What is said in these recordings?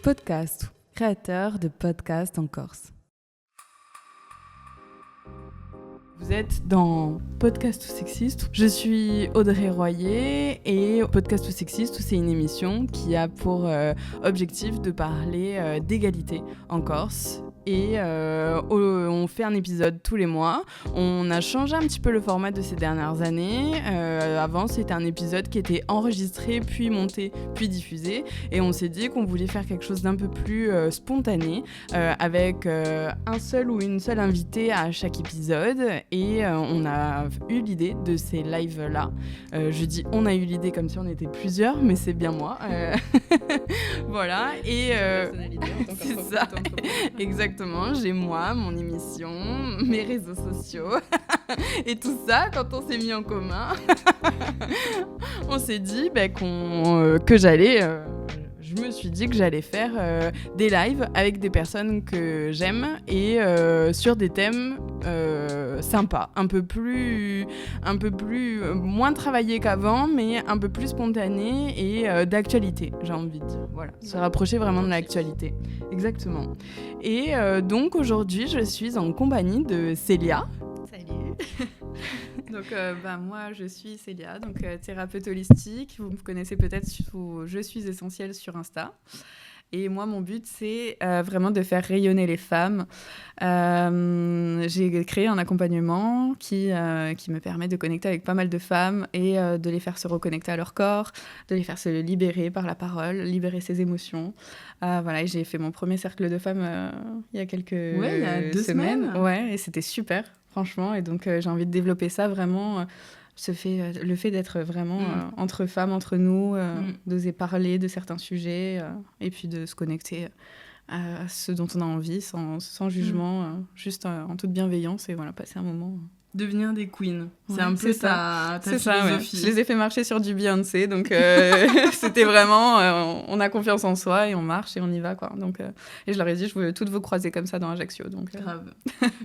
Podcast, créateur de podcasts en Corse. Vous êtes dans Podcast ou Sexiste. Je suis Audrey Royer et Podcast ou Sexiste, c'est une émission qui a pour objectif de parler d'égalité en Corse. Et on fait un épisode tous les mois. On a changé un petit peu le format de ces dernières années. Avant, c'était un épisode qui était enregistré, puis monté, puis diffusé. Et on s'est dit qu'on voulait faire quelque chose d'un peu plus spontané, avec un seul ou une seule invitée à chaque épisode. Et on a eu l'idée de ces lives-là. Je dis on a eu l'idée comme si on était plusieurs, mais c'est bien moi. Voilà. Et c'est ça. Exactement. J'ai moi, mon émission, mes réseaux sociaux et tout ça. Quand on s'est mis en commun, on s'est dit que j'allais... je me suis dit que j'allais faire des lives avec des personnes que j'aime et sur des thèmes sympas, un peu plus moins travaillés qu'avant, mais un peu plus spontanés et d'actualité, j'ai envie de dire. Voilà, se rapprocher vraiment de l'actualité. Exactement. Et donc aujourd'hui, je suis en compagnie de Célia. Salut. Donc moi je suis Célia, donc thérapeute holistique. Vous me connaissez peut-être sous Je suis essentielle sur Insta. Et moi mon but c'est vraiment de faire rayonner les femmes. J'ai créé un accompagnement qui me permet de connecter avec pas mal de femmes et de les faire se reconnecter à leur corps, de les faire se libérer par la parole, libérer ses émotions. Voilà, et j'ai fait mon premier cercle de femmes il y a quelques il y a 2 semaines. Ouais, et c'était super. Franchement, et donc j'ai envie de développer ça vraiment, le fait d'être vraiment entre femmes, entre nous, d'oser parler de certains sujets et puis de se connecter à ce dont on a envie sans jugement, juste en toute bienveillance et voilà, passer un moment... Devenir des queens, c'est un peu ta c'est philosophie. Ça, ouais. Je les ai fait marcher sur du Beyoncé, donc c'était vraiment, on a confiance en soi et on marche et on y va, quoi. Donc, et je leur ai dit, je veux toutes vous croiser comme ça dans Ajaccio. Donc, Grave.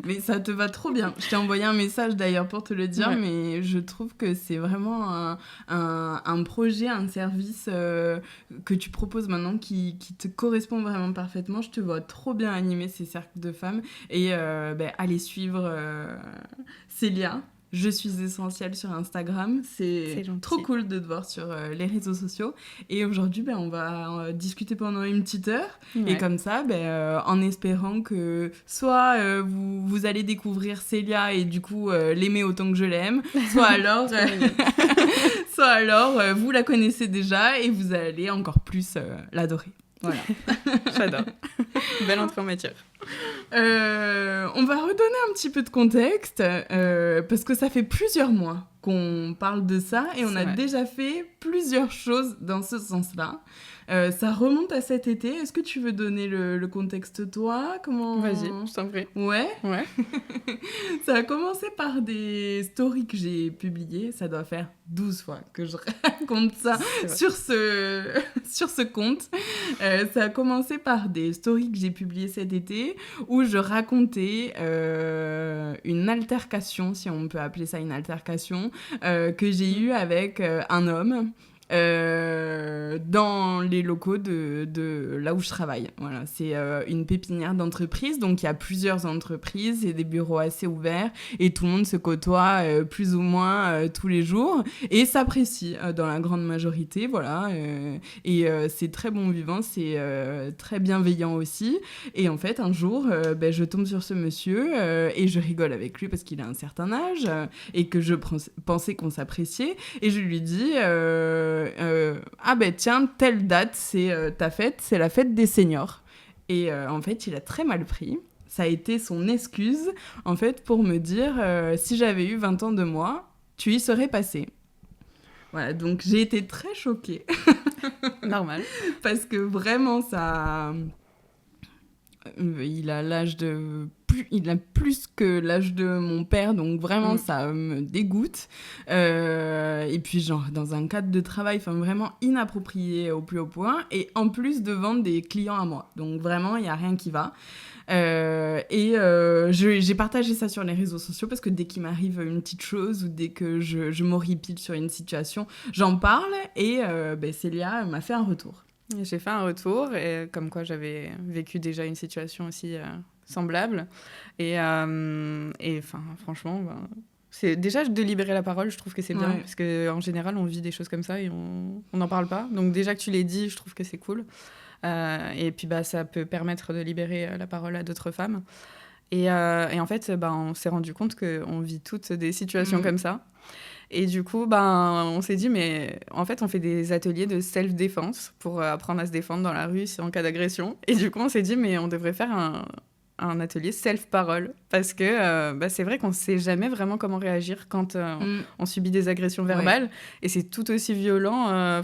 Mais ça te va trop bien. Je t'ai envoyé un message d'ailleurs pour te le dire, ouais. Mais je trouve que c'est vraiment un projet, un service que tu proposes maintenant qui te correspond vraiment parfaitement. Je te vois trop bien animer ces cercles de femmes et allez suivre... Célia, je suis essentielle sur Instagram. C'est trop cool de te voir sur les réseaux sociaux. Et aujourd'hui, on va discuter pendant une petite heure. Ouais. Et comme ça, en espérant que soit vous allez découvrir Célia et du coup l'aimer autant que je l'aime, soit alors vous la connaissez déjà et vous allez encore plus l'adorer. Voilà. J'adore. Belle entrée en matière. On va redonner un petit peu de contexte parce que ça fait plusieurs mois qu'on parle de ça et on a déjà fait plusieurs choses dans ce sens-là. Ça remonte à cet été. Est-ce que tu veux donner le contexte, toi ? Vas-y, je t'en prie. Ouais. Ouais. Ça a commencé par des stories que j'ai publiées. Ça doit faire 12 fois que je raconte ça sur ce compte. Ça a commencé par des stories que j'ai publiées cet été où je racontais une altercation, si on peut appeler ça une altercation, que j'ai eue avec un homme. Dans les locaux de là où je travaille. Voilà, c'est une pépinière d'entreprise, donc il y a plusieurs entreprises et des bureaux assez ouverts et tout le monde se côtoie plus ou moins tous les jours et s'apprécie dans la grande majorité, voilà. Et c'est très bon vivant, c'est très bienveillant aussi. Et en fait, un jour, je tombe sur ce monsieur et je rigole avec lui parce qu'il a un certain âge et que je pensais qu'on s'appréciait et je lui dis... tiens, telle date, c'est ta fête, c'est la fête des seniors. Et en fait, il a très mal pris. Ça a été son excuse, en fait, pour me dire si j'avais eu 20 ans de moi, tu y serais passé. Voilà, donc j'ai été très choquée. Normal. Parce que vraiment, ça... Il a l'âge de... Il a plus que l'âge de mon père, donc vraiment ça me dégoûte. Et puis genre dans un cadre de travail vraiment inapproprié au plus haut point, et en plus devant des clients à moi. Donc vraiment il n'y a rien qui va. J'ai partagé ça sur les réseaux sociaux parce que dès qu'il m'arrive une petite chose ou dès que je m'horripile sur une situation, j'en parle et Célia m'a fait un retour. J'ai fait un retour, et comme quoi j'avais vécu déjà une situation aussi semblable. Et franchement, c'est déjà de libérer la parole, je trouve que c'est bien, parce qu'en général, on vit des choses comme ça et on n'en parle pas. Donc déjà que tu les dis, je trouve que c'est cool. Et puis ça peut permettre de libérer la parole à d'autres femmes. Et en fait, on s'est rendu compte qu'on vit toutes des situations comme ça. Et du coup, on s'est dit, mais en fait, on fait des ateliers de self-défense pour apprendre à se défendre dans la rue en cas d'agression. Et du coup, on s'est dit, mais on devrait faire un atelier self-parole. Parce que c'est vrai qu'on ne sait jamais vraiment comment réagir quand on subit des agressions verbales. Et c'est tout aussi violent.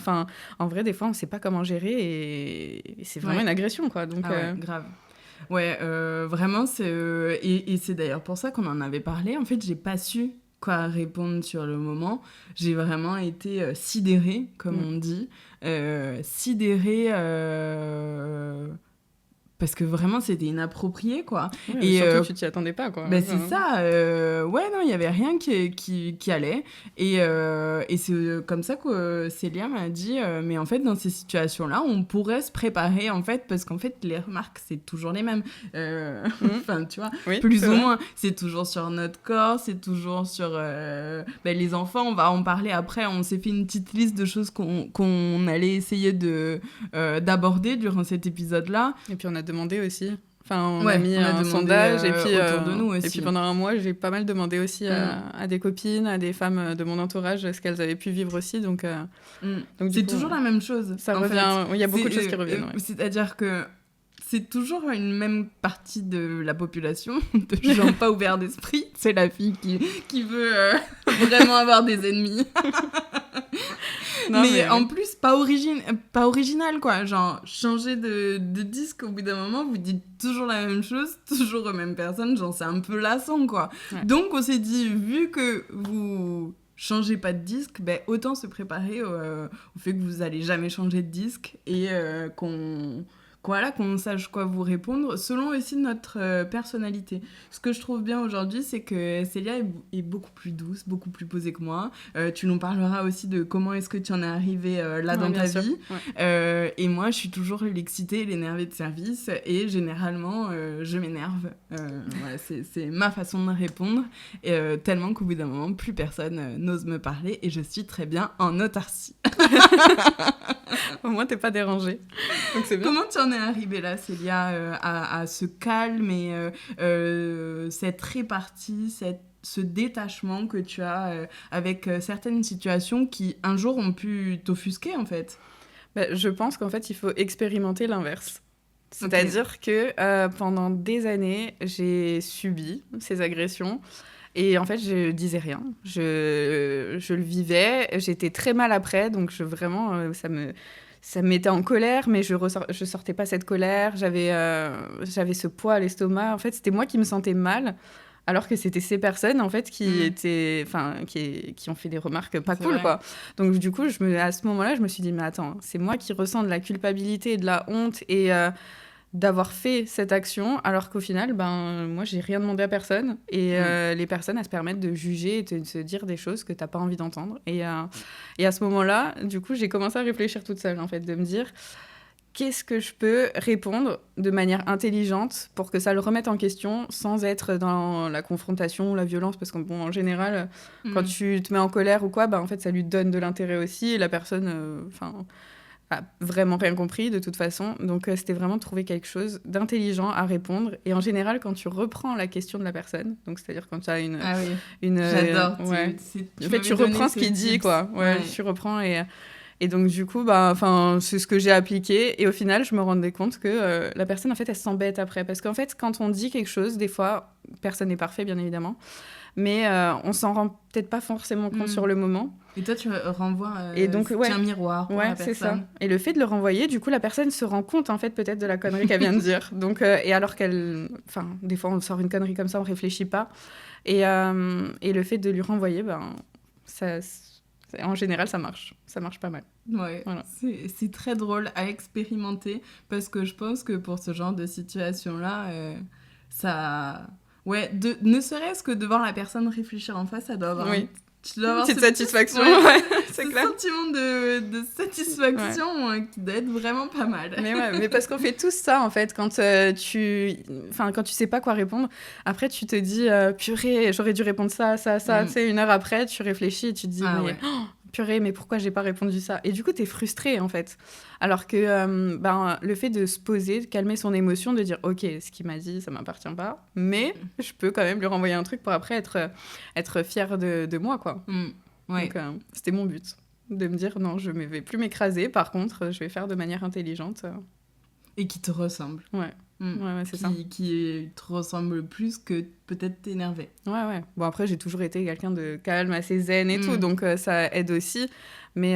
En vrai, des fois, on ne sait pas comment gérer. Et c'est vraiment une agression, quoi. Donc, grave. Ouais, vraiment, et c'est d'ailleurs pour ça qu'on en avait parlé. En fait, j'ai pas su quoi répondre sur le moment. J'ai vraiment été sidérée, comme on dit. Sidérée... parce que vraiment, c'était inapproprié, quoi. Ouais, et surtout que tu t'y attendais pas, quoi. C'est ça. Ouais, non, il n'y avait rien qui allait. Et c'est comme ça que Célia m'a dit, mais en fait, dans ces situations-là, on pourrait se préparer, en fait, parce qu'en fait, les remarques, c'est toujours les mêmes. Enfin, tu vois, plus ou moins. C'est toujours sur notre corps, c'est toujours sur les enfants. On va en parler après. On s'est fait une petite liste de choses qu'on allait essayer d'aborder durant cet épisode-là. Et puis, on a demandé aussi. Enfin, on a mis un sondage et puis autour de nous aussi. Et puis pendant un mois, j'ai pas mal demandé aussi à des copines, à des femmes de mon entourage ce qu'elles avaient pu vivre aussi. Donc c'est toujours la même chose. Ça revient. Il y a beaucoup de choses qui reviennent. C'est-à-dire que c'est toujours une même partie de la population, de gens pas ouverts d'esprit. C'est la fille qui veut vraiment avoir des ennemis. Non, mais en plus, pas original, quoi. Genre, changer de disque au bout d'un moment, vous dites toujours la même chose, toujours aux mêmes personnes. Genre, c'est un peu lassant, quoi. Ouais. Donc, on s'est dit, vu que vous changez pas de disque, autant se préparer au fait que vous allez jamais changer de disque et qu'on sache quoi vous répondre, selon aussi notre personnalité. Ce que je trouve bien aujourd'hui, c'est que Célia est beaucoup plus douce, beaucoup plus posée que moi. Tu nous parleras aussi de comment est-ce que tu en es arrivée là dans ta vie. Ouais. Et moi, je suis toujours l'excitée et l'énervée de service. Et généralement, je m'énerve. Voilà, c'est ma façon de répondre. Tellement qu'au bout d'un moment, plus personne n'ose me parler. Et je suis très bien en autarcie. Au moins, t'es pas dérangée. Donc, c'est bien. Comment tu en es arrivée là, Célia, à ce calme et cette répartie, ce détachement que tu as avec certaines situations qui, un jour, ont pu t'offusquer, en fait? Je pense qu'en fait, il faut expérimenter l'inverse. C'est-à-dire que pendant des années, j'ai subi ces agressions. Et en fait, je disais rien. Je le vivais. J'étais très mal après. Donc, vraiment, ça me mettait en colère. Mais je sortais pas cette colère. J'avais ce poids à l'estomac. En fait, c'était moi qui me sentais mal. Alors que c'était ces personnes, en fait, qui ont fait des remarques pas cool, quoi. Donc, du coup, à ce moment-là, je me suis dit, mais attends, c'est moi qui ressens de la culpabilité et de la honte et... d'avoir fait cette action, alors qu'au final, moi, j'ai rien demandé à personne. Et les personnes, elles se permettent de juger et de se dire des choses que t'as pas envie d'entendre. Et à ce moment-là, du coup, j'ai commencé à réfléchir toute seule, en fait, de me dire qu'est-ce que je peux répondre de manière intelligente pour que ça le remette en question sans être dans la confrontation ou la violence, parce qu'en général, quand tu te mets en colère ou quoi, en fait, ça lui donne de l'intérêt aussi, et la personne... a vraiment rien compris de toute façon. Donc, c'était vraiment de trouver quelque chose d'intelligent à répondre. Et en général, quand tu reprends la question de la personne, donc c'est-à-dire quand tu as une... J'adore. En fait, tu reprends ce qu'il dit, quoi. Ouais, tu reprends et donc, du coup, c'est ce que j'ai appliqué. Et au final, je me rendais compte que la personne, en fait, elle s'embête après. Parce qu'en fait, quand on dit quelque chose, des fois, personne n'est parfait, bien évidemment. Mais on s'en rend peut-être pas forcément compte sur le moment. Et toi, tu renvoies un miroir pour la personne. C'est ça. Et le fait de le renvoyer, du coup, la personne se rend compte, en fait, peut-être de la connerie qu'elle vient de dire. Donc, et alors qu'elle... Enfin, des fois, on sort une connerie comme ça, on réfléchit pas. Et le fait de lui renvoyer, en général, ça marche. Ça marche pas mal. Ouais, voilà. C'est très drôle à expérimenter parce que je pense que pour ce genre de situation-là, ça... Ouais, ne serait-ce que de voir la personne réfléchir en face, ça doit avoir un Tu dois avoir petite satisfaction, c'est clair. Ce sentiment de satisfaction qui doit être vraiment pas mal. Mais parce qu'on fait tous ça, en fait, quand tu sais pas quoi répondre. Après, tu te dis, purée, j'aurais dû répondre ça. Tu sais, 1 heure après, tu réfléchis et tu te dis, purée, mais pourquoi j'ai pas répondu ça? Et du coup, t'es frustré, en fait. Alors que le fait de se poser, de calmer son émotion, de dire, ok, ce qu'il m'a dit, ça m'appartient pas, mais je peux quand même lui renvoyer un truc pour après être fière de moi, quoi. Donc, c'était mon but, de me dire, non, je ne vais plus m'écraser, par contre, je vais faire de manière intelligente. Et qui te ressemble. Ouais, c'est ça. Qui te ressemble plus que peut-être t'énerver. Ouais. Bon, après, j'ai toujours été quelqu'un de calme, assez zen et tout, donc ça aide aussi. Mais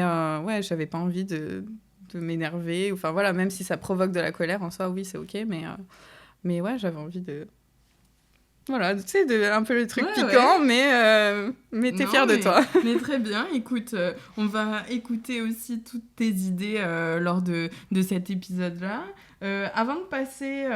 j'avais pas envie de m'énerver. Enfin, voilà, même si ça provoque de la colère, en soi, oui, c'est OK. Mais ouais, j'avais envie de... Voilà, tu sais, un peu le truc piquant, mais t'es fière de toi. Mais très bien, écoute, on va écouter aussi toutes tes idées lors de cet épisode-là. Avant de passer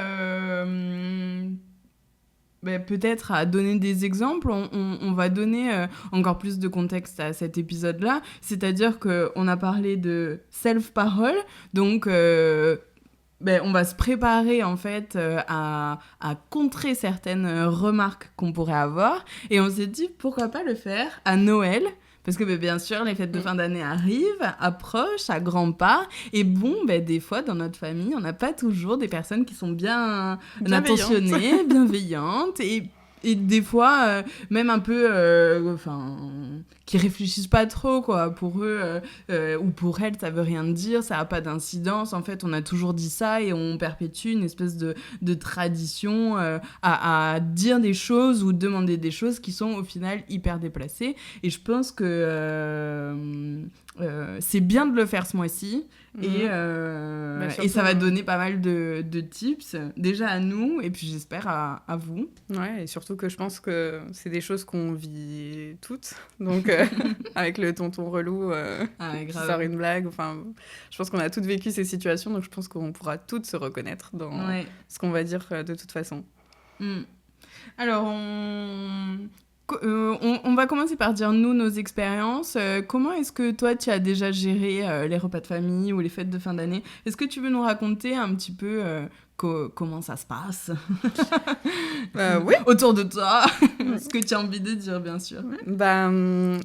peut-être à donner des exemples, on va donner encore plus de contexte à cet épisode-là. C'est-à-dire qu'on a parlé de self-parole, donc... on va se préparer en fait à contrer certaines remarques qu'on pourrait avoir, et on s'est dit pourquoi pas le faire à Noël, parce que bien sûr les fêtes de fin d'année approchent à grands pas, et des fois dans notre famille on n'a pas toujours des personnes qui sont bien intentionnées, bienveillantes, et des fois même un peu qui réfléchissent pas trop, quoi. Pour eux ou pour elles, ça veut rien dire, ça a pas d'incidence. En fait, on a toujours dit ça et on perpétue une espèce de tradition à dire des choses ou demander des choses qui sont au final hyper déplacées. Et je pense que c'est bien de le faire ce mois-ci. Et ça va donner pas mal de tips, déjà à nous, et puis j'espère à vous. Ouais, et surtout que je pense que c'est des choses qu'on vit toutes. Donc, avec le tonton relou qui sort une blague, enfin, je pense qu'on a toutes vécu ces situations, donc je pense qu'on pourra toutes se reconnaître dans ce qu'on va dire de toute façon. Alors, on va commencer par dire, nous, nos expériences. Comment est-ce que toi, tu as déjà géré les repas de famille ou les fêtes de fin d'année? Est-ce que tu veux nous raconter un petit peu comment ça se passe oui. Autour de toi? Ce que tu as envie de dire, bien sûr.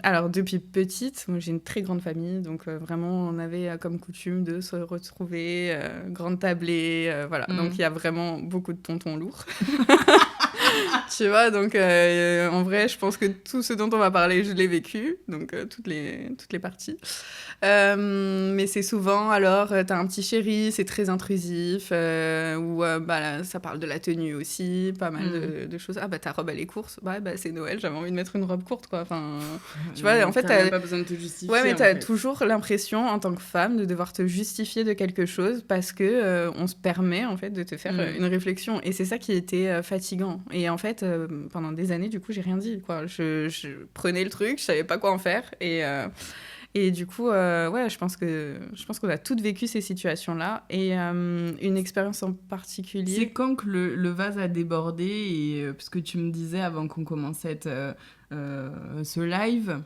Alors, depuis petite, moi, j'ai une très grande famille, donc vraiment, on avait comme coutume de se retrouver, grande tablée, voilà. Donc, il y a vraiment beaucoup de tontons lourds. Tu vois, donc en vrai, je pense que tout ce dont on va parler, je l'ai vécu, donc toutes les parties. Mais c'est souvent, alors, t'as un petit chéri, c'est très intrusif, ou là, ça parle de la tenue aussi, pas mal de choses. Ah, ta robe, elle est courte. C'est Noël, j'avais envie de mettre une robe courte, quoi. Enfin, tu vois, en fait, t'as même pas besoin de te justifier. Ouais, mais t'as toujours l'impression, en tant que femme, de devoir te justifier de quelque chose parce que on se permet, en fait, de te faire une réflexion. Et c'est ça qui était fatigant. Et en fait, pendant des années, du coup, j'ai rien dit, quoi. Je prenais le truc, je savais pas quoi en faire, et du coup, je pense qu'on a toutes vécu ces situations-là. Et une expérience en particulier... C'est quand que le vase a débordé, et parce que tu me disais avant qu'on commence ce live,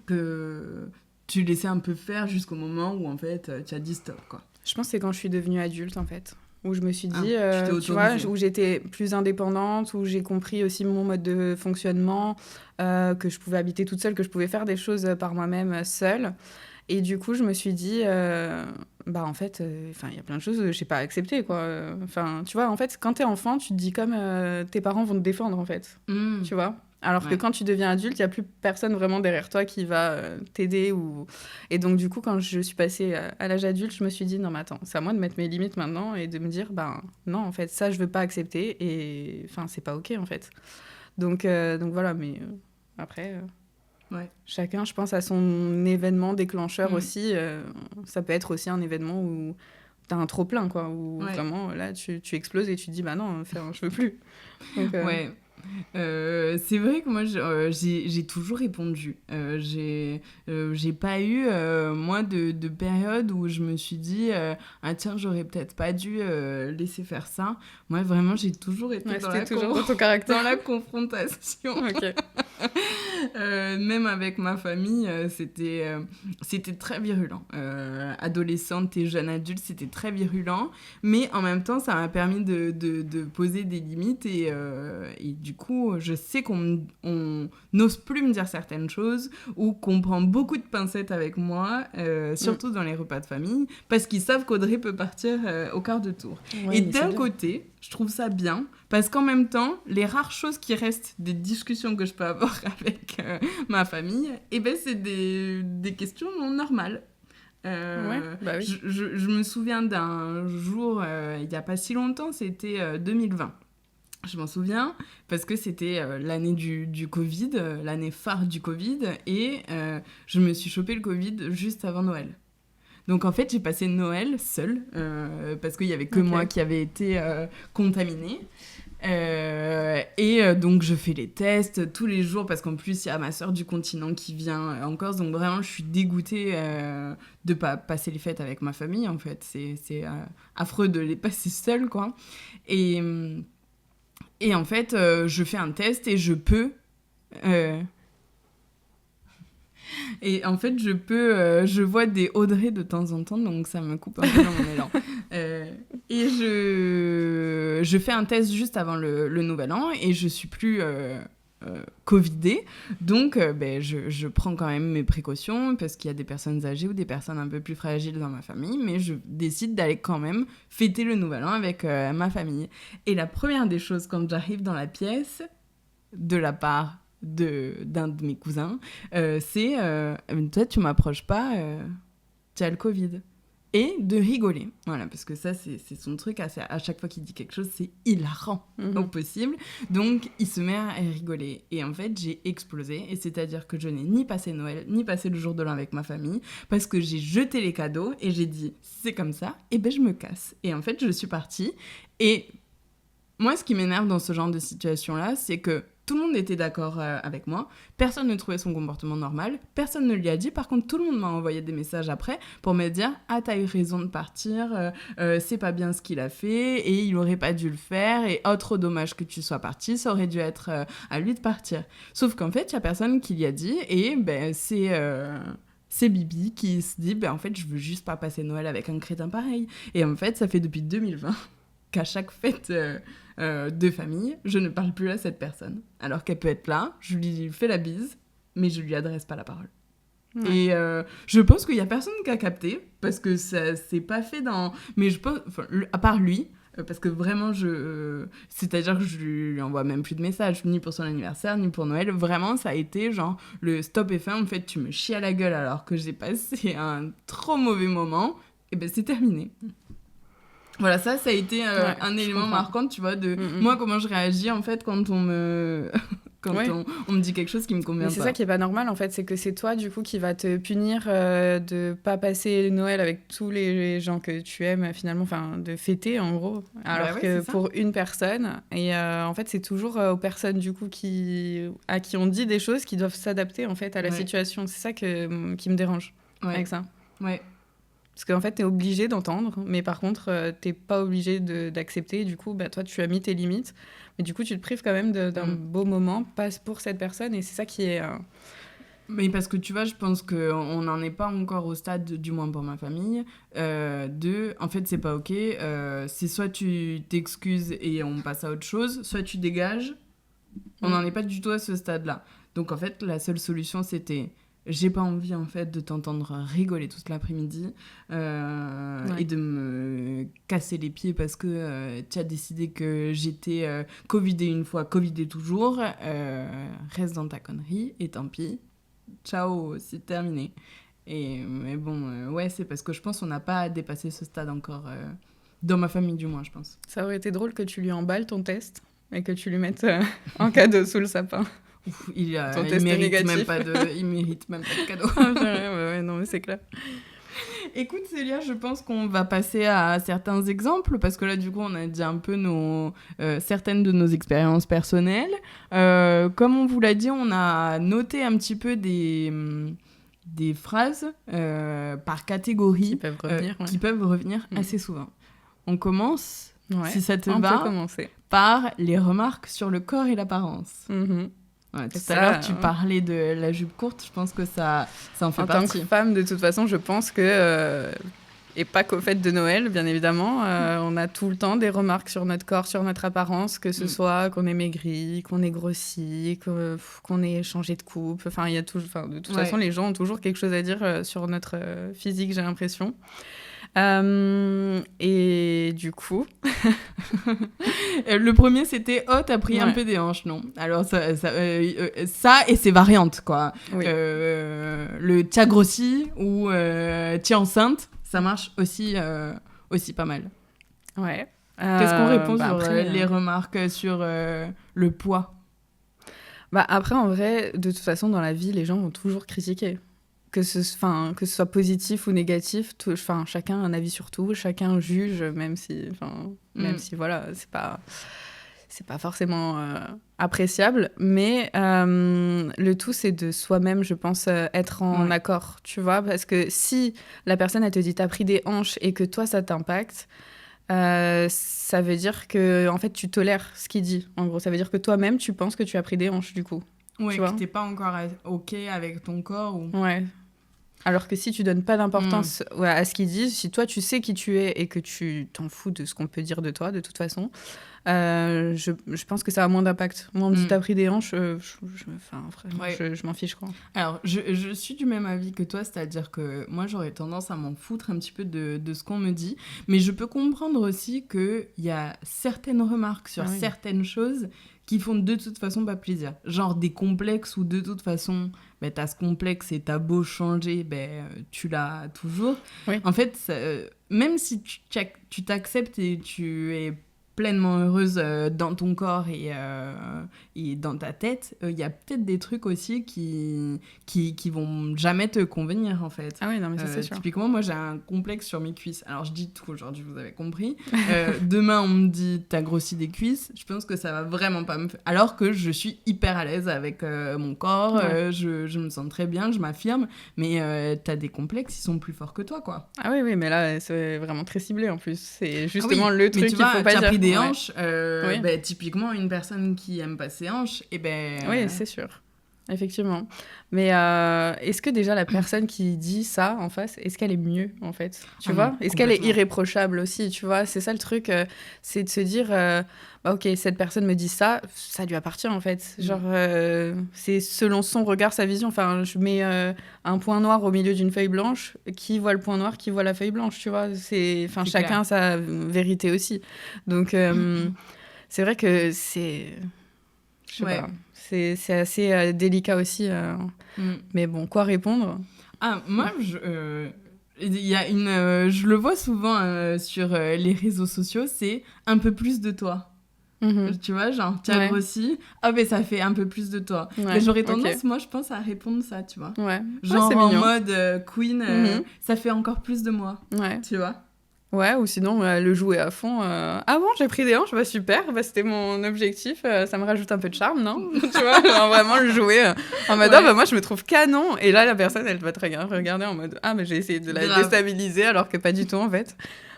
que tu laissais un peu faire jusqu'au moment où, en fait, tu as dit stop, quoi. Je pense que c'est quand je suis devenue adulte, en fait. Où je me suis dit, tu vois, où j'étais plus indépendante, où j'ai compris aussi mon mode de fonctionnement, que je pouvais habiter toute seule, que je pouvais faire des choses par moi-même seule. Et du coup, je me suis dit, en fait, il y a plein de choses que je n'ai pas acceptées, quoi. Tu vois, en fait, quand tu es enfant, tu te dis comme tes parents vont te défendre, en fait. Tu vois ? Alors que quand tu deviens adulte, il n'y a plus personne vraiment derrière toi qui va t'aider. Et donc, du coup, quand je suis passée à l'âge adulte, je me suis dit, non, mais attends, c'est à moi de mettre mes limites maintenant et de me dire, non, en fait, ça, je ne veux pas accepter. Et c'est pas OK, en fait. Donc voilà, mais après, chacun, je pense, a son événement déclencheur aussi. Ça peut être aussi un événement où t'as un trop-plein, quoi. Où vraiment, là, tu exploses et tu te dis, non, je veux plus. Donc, c'est vrai que moi j'ai toujours répondu. J'ai pas eu moi de période où je me suis dit tiens, j'aurais peut-être pas dû laisser faire ça. Moi vraiment j'ai toujours été toujours dans ton caractère, dans la confrontation. OK. Même avec ma famille, c'était très virulent. Adolescente et jeune adulte, c'était très virulent. Mais en même temps, ça m'a permis de poser des limites. Et du coup, je sais qu'on n'ose plus me dire certaines choses ou qu'on prend beaucoup de pincettes avec moi, surtout dans les repas de famille, parce qu'ils savent qu'Audrey peut partir au quart de tour. Ouais, et d'un côté, je trouve ça bien, parce qu'en même temps, les rares choses qui restent des discussions que je peux avoir avec ma famille, eh ben, c'est des questions normales. Ouais, bah oui. Je me souviens d'un jour, il n'y a pas si longtemps, c'était 2020. Je m'en souviens parce que c'était l'année du Covid, l'année phare du Covid, et je me suis chopé le Covid juste avant Noël. Donc en fait, j'ai passé Noël seule, parce qu'il n'y avait que moi qui avait été contaminée. Donc je fais les tests tous les jours, parce qu'en plus, il y a ma sœur du continent qui vient en Corse. Donc vraiment, je suis dégoûtée de ne pas passer les fêtes avec ma famille, en fait. C'est affreux de les passer seule, quoi. Et en fait, je fais un test et je peux... Et en fait, je vois des Audrey de temps en temps, donc ça me coupe un peu dans mon élan. Et je fais un test juste avant le Nouvel An et je suis plus covidée. Donc, je prends quand même mes précautions parce qu'il y a des personnes âgées ou des personnes un peu plus fragiles dans ma famille, mais je décide d'aller quand même fêter le Nouvel An avec ma famille. Et la première des choses, quand j'arrive dans la pièce, de la part d'un de mes cousins, c'est toi tu m'approches pas, tu as le Covid, et de rigoler, voilà, parce que ça c'est son truc, à chaque fois qu'il dit quelque chose c'est hilarant au possible, donc il se met à rigoler, et en fait j'ai explosé, et c'est-à-dire que je n'ai ni passé Noël ni passé le jour de l'an avec ma famille, parce que j'ai jeté les cadeaux et j'ai dit c'est comme ça, et ben je me casse, et en fait je suis partie. Et moi ce qui m'énerve dans ce genre de situation là, c'est que tout le monde était d'accord avec moi. Personne ne trouvait son comportement normal. Personne ne lui a dit. Par contre, tout le monde m'a envoyé des messages après pour me dire « Ah, t'as eu raison de partir. C'est pas bien ce qu'il a fait. Et il aurait pas dû le faire. Et oh, trop dommage que tu sois parti. Ça aurait dû être à lui de partir. » Sauf qu'en fait, il y a personne qui lui a dit. Et ben, c'est Bibi qui se dit en fait, je veux juste pas passer Noël avec un crétin pareil. Et en fait, ça fait depuis 2020 qu'à chaque fête... de famille, je ne parle plus à cette personne. Alors qu'elle peut être là, je lui fais la bise, mais je lui adresse pas la parole. Ouais. Et je pense qu'il y a personne qui a capté, parce que ça s'est pas fait dans... Mais je pense, à part lui, parce que vraiment, c'est-à-dire que je lui envoie même plus de messages, ni pour son anniversaire, ni pour Noël. Vraiment, ça a été genre le stop et fin. En fait, tu me chies à la gueule alors que j'ai passé un trop mauvais moment. Et ben c'est terminé. Voilà, ça a été un élément marquant, tu vois, de moi, comment je réagis, en fait, quand on me... on me dit quelque chose qui me convient pas. C'est ça qui est pas normal, en fait, c'est que c'est toi, du coup, qui va te punir de pas passer Noël avec tous les gens que tu aimes, finalement, enfin, de fêter, en gros, alors que pour une personne. Et en fait, c'est toujours aux personnes, du coup, à qui on dit des choses qui doivent s'adapter, en fait, à la situation. C'est ça qui me dérange avec ça. Ouais. Parce qu'en fait, t'es obligé d'entendre, mais par contre, t'es pas obligé d'accepter. Du coup, toi, tu as mis tes limites. Mais du coup, tu te prives quand même d'un beau moment, pas pour cette personne. Et c'est ça qui est... Mais parce que tu vois, je pense qu'on n'en est pas encore au stade, du moins pour ma famille, en fait, c'est pas OK. C'est soit tu t'excuses et on passe à autre chose, soit tu dégages. On n'en est pas du tout à ce stade-là. Donc, en fait, la seule solution, c'était... J'ai pas envie, en fait, de t'entendre rigoler toute l'après-midi et de me casser les pieds parce que tu as décidé que j'étais covidée une fois, covidée toujours. Reste dans ta connerie et tant pis. Ciao, c'est terminé. Mais bon, c'est parce que je pense qu'on n'a pas dépassé ce stade encore, dans ma famille du moins, je pense. Ça aurait été drôle que tu lui emballes ton test et que tu lui mettes en cadeau sous le sapin. Il mérite même pas de cadeau. ouais, non, mais c'est clair. Écoute, Célia, je pense qu'on va passer à certains exemples, parce que là, du coup, on a dit un peu certaines de nos expériences personnelles. Comme on vous l'a dit, on a noté un petit peu des phrases par catégorie qui peuvent revenir assez souvent. On commence, si ça te va, par les remarques sur le corps et l'apparence. Ouais, tout à l'heure, tu parlais de la jupe courte, je pense que ça en fait partie. En tant que femme, de toute façon, je pense que... et pas qu'aux fêtes de Noël, bien évidemment. On a tout le temps des remarques sur notre corps, sur notre apparence, que ce soit qu'on est maigri, qu'on est grossi, qu'on ait changé de coupe. Enfin, de toute façon, les gens ont toujours quelque chose à dire sur notre physique, j'ai l'impression. Et du coup... Le premier, c'était « Oh, t'as pris un peu des hanches », non. Alors, ça et ses variantes, quoi. Oui. Le « t'as grossi » ou « t'es enceinte », ça marche aussi pas mal. Ouais. Qu'est-ce qu'on répond sur les remarques sur le poids ? Après, en vrai, de toute façon, dans la vie, les gens vont toujours critiquer. Que ce soit positif ou négatif, chacun a un avis sur tout, chacun juge, même si voilà, c'est pas forcément appréciable, mais le tout, c'est de soi-même, je pense, être en accord, tu vois, parce que si la personne, elle te dit « t'as pris des hanches » et que toi, ça t'impacte, ça veut dire que, en fait, tu tolères ce qu'il dit. En gros, ça veut dire que toi-même, tu penses que tu as pris des hanches, du coup. Oui, que t'es pas encore OK avec ton corps. Ouais. Alors que si tu donnes pas d'importance à ce qu'ils disent, si toi tu sais qui tu es et que tu t'en fous de ce qu'on peut dire de toi, de toute façon, je pense que ça a moins d'impact. Moi, on me dit t'as pris des hanches, je m'en fiche, quoi. Alors, je suis du même avis que toi, c'est-à-dire que moi, j'aurais tendance à m'en foutre un petit peu de ce qu'on me dit, mais je peux comprendre aussi qu'il y a certaines remarques sur certaines choses qui font de toute façon pas plaisir. Genre des complexes où de toute façon, t'as ce complexe et t'as beau changer, tu l'as toujours. Oui. En fait, même si tu t'acceptes et tu es pleinement heureuse dans ton corps et dans ta tête, il y a peut-être des trucs aussi qui vont jamais te convenir, en fait. Ah oui, non, mais ça, c'est sûr. Typiquement, moi, j'ai un complexe sur mes cuisses. Alors, je dis tout aujourd'hui, vous avez compris. Demain, on me dit « t'as grossi des cuisses », je pense que ça va vraiment pas me faire... Alors que je suis hyper à l'aise avec mon corps, je me sens très bien, je m'affirme, mais t'as des complexes, ils sont plus forts que toi, quoi. Ah oui, mais là, c'est vraiment très ciblé, en plus. C'est justement le truc qu'il faut pas dire. Des hanches, typiquement une personne qui aime pas ses hanches, oui, c'est sûr, effectivement. Mais est-ce que déjà la personne qui dit ça en face, est-ce qu'elle est mieux, en fait, tu vois ? Est-ce qu'elle est irréprochable aussi, tu vois ? C'est ça le truc, c'est de se dire ok, cette personne me dit ça, ça lui appartient, en fait. Genre, c'est selon son regard, sa vision. Enfin, je mets un point noir au milieu d'une feuille blanche, qui voit le point noir, qui voit la feuille blanche, tu vois ? Chacun a sa vérité aussi. Donc, c'est vrai que c'est... Je sais pas. C'est assez délicat aussi. Mais bon, quoi répondre ? Moi, il y a je le vois souvent sur les réseaux sociaux, c'est un peu plus de toi. Tu vois, genre, tu as grossi, ça fait un peu plus de toi. Mais j'aurais tendance, moi, je pense, à répondre ça, tu vois. Genre, en mode queen, ça fait encore plus de moi. Tu vois. Ouais, ou sinon le jouer à fond. Ah bon, j'ai pris des hanches, super, c'était mon objectif, ça me rajoute un peu de charme, non ? Tu vois, genre vraiment le jouer en mode moi je me trouve canon, et là la personne elle va te regarder en mode mais j'ai essayé de la déstabiliser alors que pas du tout en fait.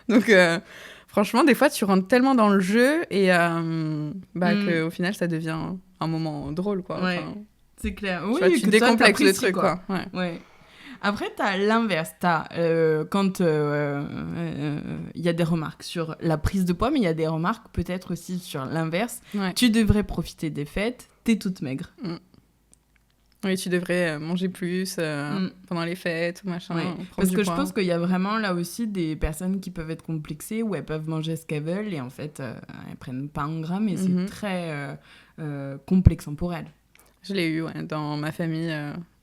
Donc franchement, des fois tu rentres tellement dans le jeu et qu'au final ça devient un moment drôle, quoi. Ouais, c'est clair. Oui, tu décomplexes le truc, quoi. Ouais. Après, t'as l'inverse. Quand il y a des remarques sur la prise de poids, mais il y a des remarques peut-être aussi sur l'inverse. Tu devrais profiter des fêtes, t'es toute maigre. Oui, tu devrais manger plus pendant les fêtes, machin. Parce que je pense qu'il y a vraiment là aussi des personnes qui peuvent être complexées, où elles peuvent manger ce qu'elles veulent et en fait, elles prennent pas un gramme et c'est très complexant pour elles. Je l'ai eu dans ma famille,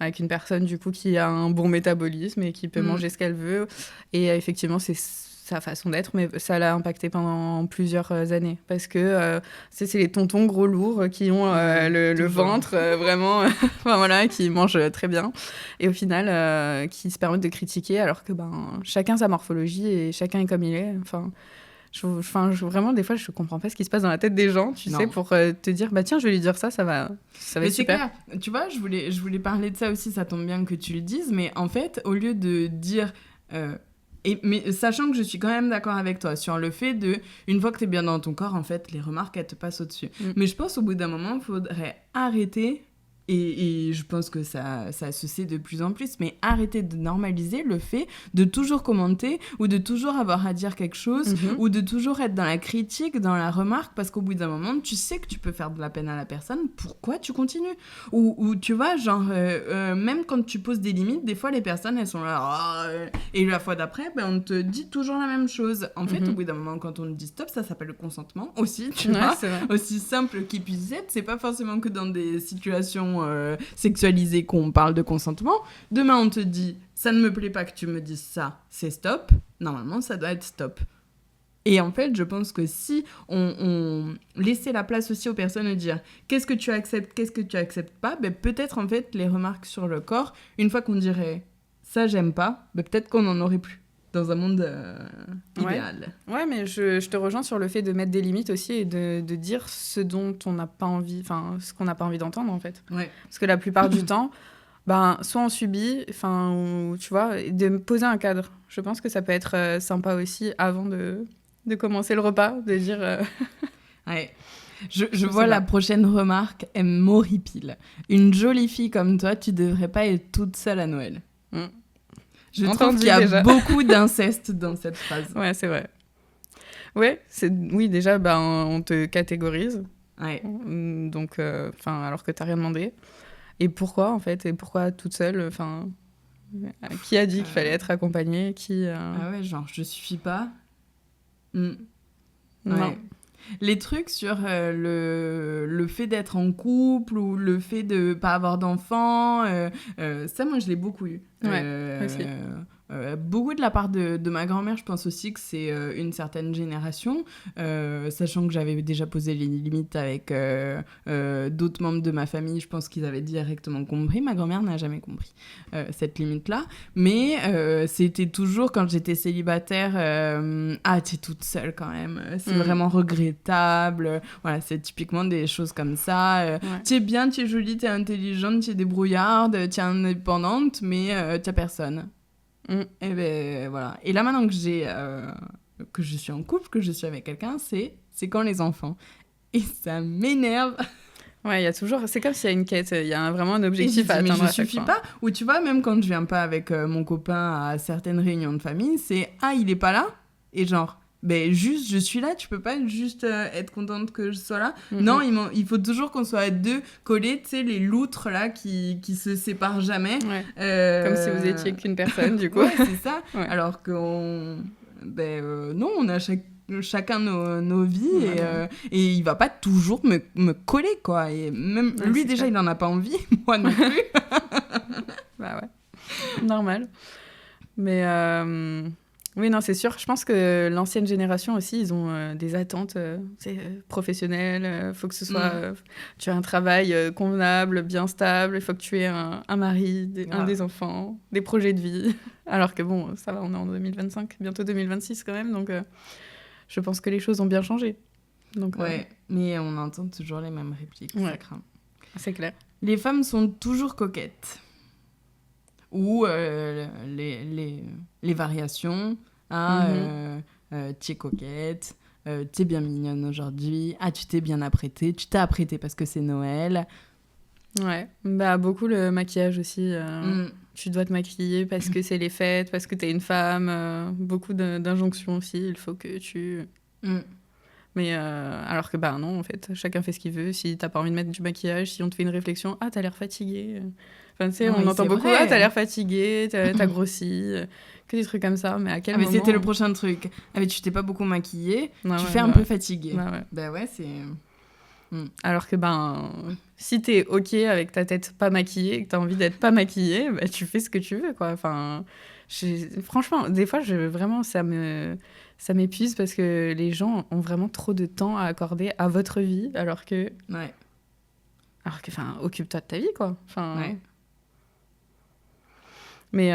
avec une personne du coup qui a un bon métabolisme et qui peut manger ce qu'elle veut. Et effectivement, c'est sa façon d'être, mais ça l'a impacté pendant plusieurs années. Parce que c'est les tontons gros lourds qui ont le ventre vraiment, qui mangent très bien. Et au final, qui se permettent de critiquer alors que chacun sa morphologie et chacun est comme il est. Vraiment, des fois, je comprends pas ce qui se passe dans la tête des gens, tu sais, pour te dire, tiens, je vais lui dire ça va être super. Clair. Tu vois, je voulais parler de ça aussi, ça tombe bien que tu le dises, mais en fait, au lieu de dire... mais sachant que je suis quand même d'accord avec toi sur le fait de, une fois que t'es bien dans ton corps, en fait, les remarques, elles te passent au-dessus. Mais je pense, au bout d'un moment, il faudrait arrêter et je pense que ça se sait de plus en plus, mais arrêtez de normaliser le fait de toujours commenter ou de toujours avoir à dire quelque chose ou de toujours être dans la critique, dans la remarque, parce qu'au bout d'un moment, tu sais que tu peux faire de la peine à la personne, pourquoi tu continues ? Ou tu vois, genre, même quand tu poses des limites, des fois les personnes, elles sont là, et la fois d'après, on te dit toujours la même chose. En fait, au bout d'un moment, quand on te dit stop, ça s'appelle le consentement aussi, tu vois, aussi simple qu'il puisse être, c'est pas forcément que dans des situations sexualisé qu'on parle de consentement. Demain, on te dit « ça ne me plaît pas que tu me dises ça, c'est stop », normalement, ça doit être stop. Et en fait, je pense que si on laissait la place aussi aux personnes de dire « qu'est-ce que tu acceptes, qu'est-ce que tu acceptes pas », peut-être, en fait, les remarques sur le corps, une fois qu'on dirait « ça, j'aime pas », peut-être qu'on n'en aurait plus dans un monde idéal. Ouais, mais je te rejoins sur le fait de mettre des limites aussi et de dire ce dont on n'a pas envie, enfin, ce qu'on n'a pas envie d'entendre, en fait. Ouais. Parce que la plupart du temps, soit on subit, ou tu vois, de me poser un cadre. Je pense que ça peut être sympa aussi avant de commencer le repas, de dire... Ouais. Je vois la prochaine remarque, elle m'horripile. Une jolie fille comme toi, tu devrais pas être toute seule à Noël. Je trouve qu'il y a déjà beaucoup d'inceste dans cette phrase. Ouais, c'est vrai. Ouais, oui, déjà, on te catégorise. Ouais. Donc, alors que t'as rien demandé. Et pourquoi, en fait ? Et pourquoi toute seule ? Qui a dit qu'il fallait être accompagnée ? Ah ouais, genre, je suffis pas. Non. Ouais. Les trucs sur le fait d'être en couple ou le fait de pas avoir d'enfants, ça, moi, je l'ai beaucoup eu. Ouais, aussi. Beaucoup de la part de ma grand-mère, je pense aussi que c'est une certaine génération, sachant que j'avais déjà posé les limites avec d'autres membres de ma famille, je pense qu'ils avaient directement compris. Ma grand-mère n'a jamais compris cette limite-là, mais c'était toujours quand j'étais célibataire, t'es toute seule quand même, c'est vraiment regrettable, voilà, c'est typiquement des choses comme ça, tu es bien, tu es jolie, tu es intelligente, tu es débrouillarde, tu es indépendante, mais tu n'as personne. Et voilà. Et là, maintenant que je suis en couple, que je suis avec quelqu'un, c'est quand les enfants. Et ça m'énerve. Ouais, il y a toujours... C'est comme s'il y a une quête, il y a vraiment un objectif à atteindre à chaque fois. Mais je suffis pas. Ou tu vois, même quand je viens pas avec mon copain à certaines réunions de famille, c'est « Ah, il est pas là ?» Et genre... juste, je suis là, tu peux pas juste être contente que je sois là. Non, il faut toujours qu'on soit deux collés, tu sais, les loutres là qui se séparent jamais. Ouais. Comme si vous étiez qu'une personne, du coup. Ouais, c'est ça. Ouais. Alors qu'on... non, on a chacun nos vies et il va pas toujours me coller, quoi. Et même lui, déjà, clair. Il en a pas envie, moi non plus. Bah ouais, normal. Mais... Oui, non, c'est sûr. Je pense que l'ancienne génération aussi, ils ont des attentes professionnelles. Faut que ce soit... tu as un travail convenable, bien stable. Il faut que tu aies un mari, des enfants, des projets de vie. Alors que bon, ça va, on est en 2025, bientôt 2026 quand même. Donc, je pense que les choses ont bien changé. Donc, ouais, mais on entend toujours les mêmes répliques. Ouais. Ça craint. C'est clair. Les femmes sont toujours coquettes. Ou les variations. T'es coquette, t'es bien mignonne aujourd'hui, tu t'es bien apprêtée, tu t'es apprêtée parce que c'est Noël. Ouais, beaucoup le maquillage aussi. Tu dois te maquiller parce que c'est les fêtes, parce que t'es une femme. Beaucoup d'injonctions aussi, il faut que tu... Mais alors que non, en fait, chacun fait ce qu'il veut. Si t'as pas envie de mettre du maquillage, si on te fait une réflexion, t'as l'air fatiguée. Enfin, tu sais, on entend beaucoup, t'as l'air fatiguée, t'as grossi, que des trucs comme ça. Mais à quel moment... Mais c'était le prochain truc. Mais tu t'es pas beaucoup maquillée, tu fais un peu fatiguée. Ouais, c'est... Alors que si t'es OK avec ta tête pas maquillée et que t'as envie d'être pas maquillée, tu fais ce que tu veux, quoi. Enfin, franchement, des fois, vraiment, ça m'épuise parce que les gens ont vraiment trop de temps à accorder à votre vie, alors que... Ouais. Alors que, occupe-toi de ta vie, quoi. Ouais. Mais,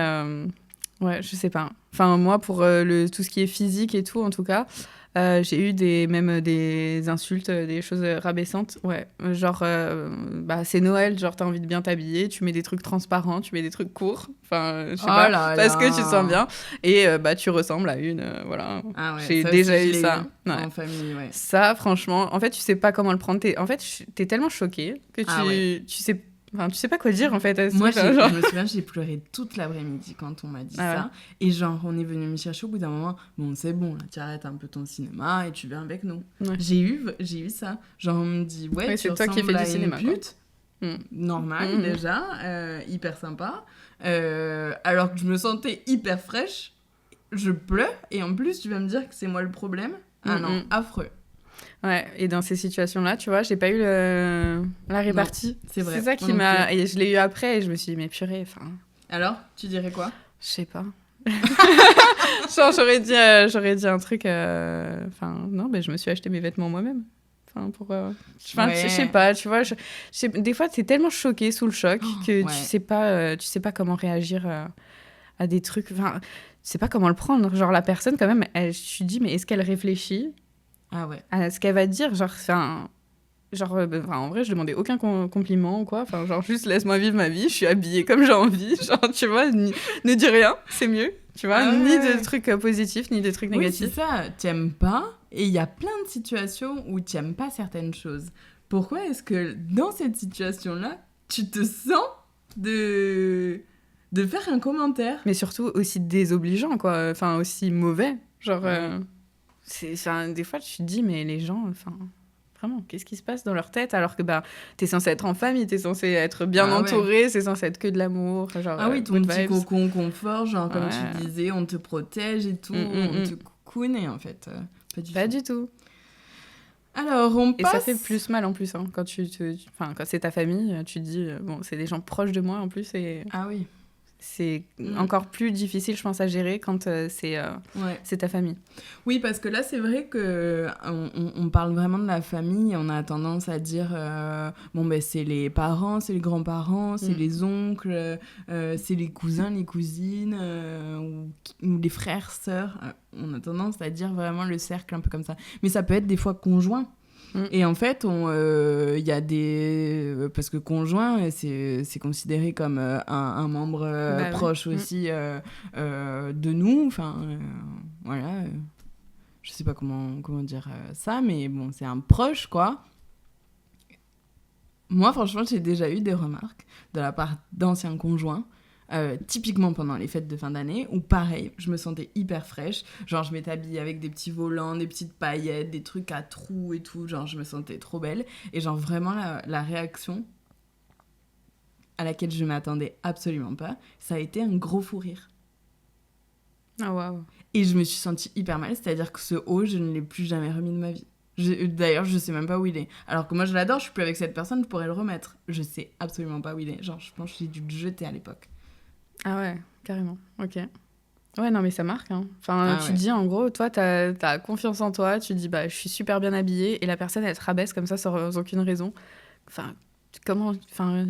ouais, je sais pas. Moi, pour tout ce qui est physique et tout, en tout cas, j'ai eu des insultes, des choses rabaissantes. Ouais, genre, c'est Noël, genre, t'as envie de bien t'habiller, tu mets des trucs transparents, tu mets des trucs courts. Je sais pas, parce que tu te sens bien. Et tu ressembles à une, voilà. Ah ouais, j'ai déjà eu ça. En famille, ouais. Ça, franchement, en fait, tu sais pas comment le prendre. En fait, t'es tellement choquée que tu sais... Enfin, tu sais pas quoi dire en fait. Moi, je me souviens, j'ai pleuré toute l'après-midi quand on m'a dit ça. Ouais. Et genre, on est venu me chercher au bout d'un moment. Bon, c'est bon, là, tu arrêtes un peu ton cinéma et tu viens avec nous. Ouais. J'ai eu ça. Genre, on me dit, ouais, tu ressembles toi qui à une pute. Normal, déjà. Hyper sympa. Alors que je me sentais hyper fraîche. Je pleure. Et en plus, tu vas me dire que c'est moi le problème. Ah non, affreux. Ouais, et dans ces situations-là, tu vois, j'ai pas eu la répartie. Non, c'est vrai. C'est ça qui m'a... Et je l'ai eu après et je me suis dit, mais purée, enfin... Alors, tu dirais quoi ? Je sais pas. Genre, j'aurais dit un truc... Enfin, non, ben, je me suis acheté mes vêtements moi-même. Enfin, pour... Enfin, je sais pas, tu vois. Des fois, t'es tellement choqué sous le choc que tu sais pas comment réagir à des trucs... Enfin, tu sais pas comment le prendre. Genre, la personne, quand même, je te dis, mais est-ce qu'elle réfléchit à ce qu'elle va te dire, genre en vrai je demandais aucun compliment ou quoi, enfin genre juste laisse-moi vivre ma vie, je suis habillée comme j'ai envie, genre tu vois, ne dis rien, c'est mieux, tu vois, ni de trucs positifs ni de trucs négatifs. Oui, c'est ça, t'aimes pas, et il y a plein de situations où t'aimes pas certaines choses. Pourquoi est-ce que dans cette situation-là tu te sens de faire un commentaire, mais surtout aussi désobligeant quoi, enfin aussi mauvais, genre des fois, tu te dis, mais les gens, enfin, vraiment, qu'est-ce qui se passe dans leur tête alors que t'es censé être en famille, t'es censé être bien entouré, c'est censé être que de l'amour. Genre, oui, ton petit cocon confort, genre comme tu disais, on te protège et tout, on te cocoune et en fait, pas du tout. Alors, on passe... Et ça fait plus mal en plus, hein, quand quand c'est ta famille, tu te dis, bon, c'est des gens proches de moi en plus et... Ah oui. C'est encore plus difficile, je pense, à gérer quand c'est ta famille. Oui, parce que là, c'est vrai qu'on parle vraiment de la famille et on a tendance à dire c'est les parents, c'est les grands-parents, c'est les oncles, c'est les cousins, les cousines, ou les frères, sœurs. On a tendance à dire vraiment le cercle un peu comme ça. Mais ça peut être des fois conjoint. Et en fait, il y a des... Parce que conjoint, c'est considéré comme un membre proche aussi de nous. Enfin, voilà. Je sais pas comment dire ça, mais bon, c'est un proche, quoi. Moi, franchement, j'ai déjà eu des remarques de la part d'anciens conjoints. Typiquement pendant les fêtes de fin d'année, où pareil, je me sentais hyper fraîche, genre je m'étais habillée avec des petits volants, des petites paillettes, des trucs à trous et tout, genre je me sentais trop belle, et genre vraiment la réaction à laquelle je m'attendais absolument pas, ça a été un gros fou rire. Ah waouh. Et je me suis sentie hyper mal, c'est-à-dire que ce haut, je ne l'ai plus jamais remis de ma vie. D'ailleurs, je sais même pas où il est. Alors que moi, je l'adore, je suis plus avec cette personne, je pourrais le remettre. Je sais absolument pas où il est. Genre, je pense que j'ai dû le jeter à l'époque. Ah ouais, carrément, ok. Ouais, non, mais ça marque, hein. Enfin, tu te dis, en gros, toi, t'as confiance en toi, tu te dis, je suis super bien habillée, et la personne, elle te rabaisse comme ça, sans aucune raison. Enfin, comment... Enfin,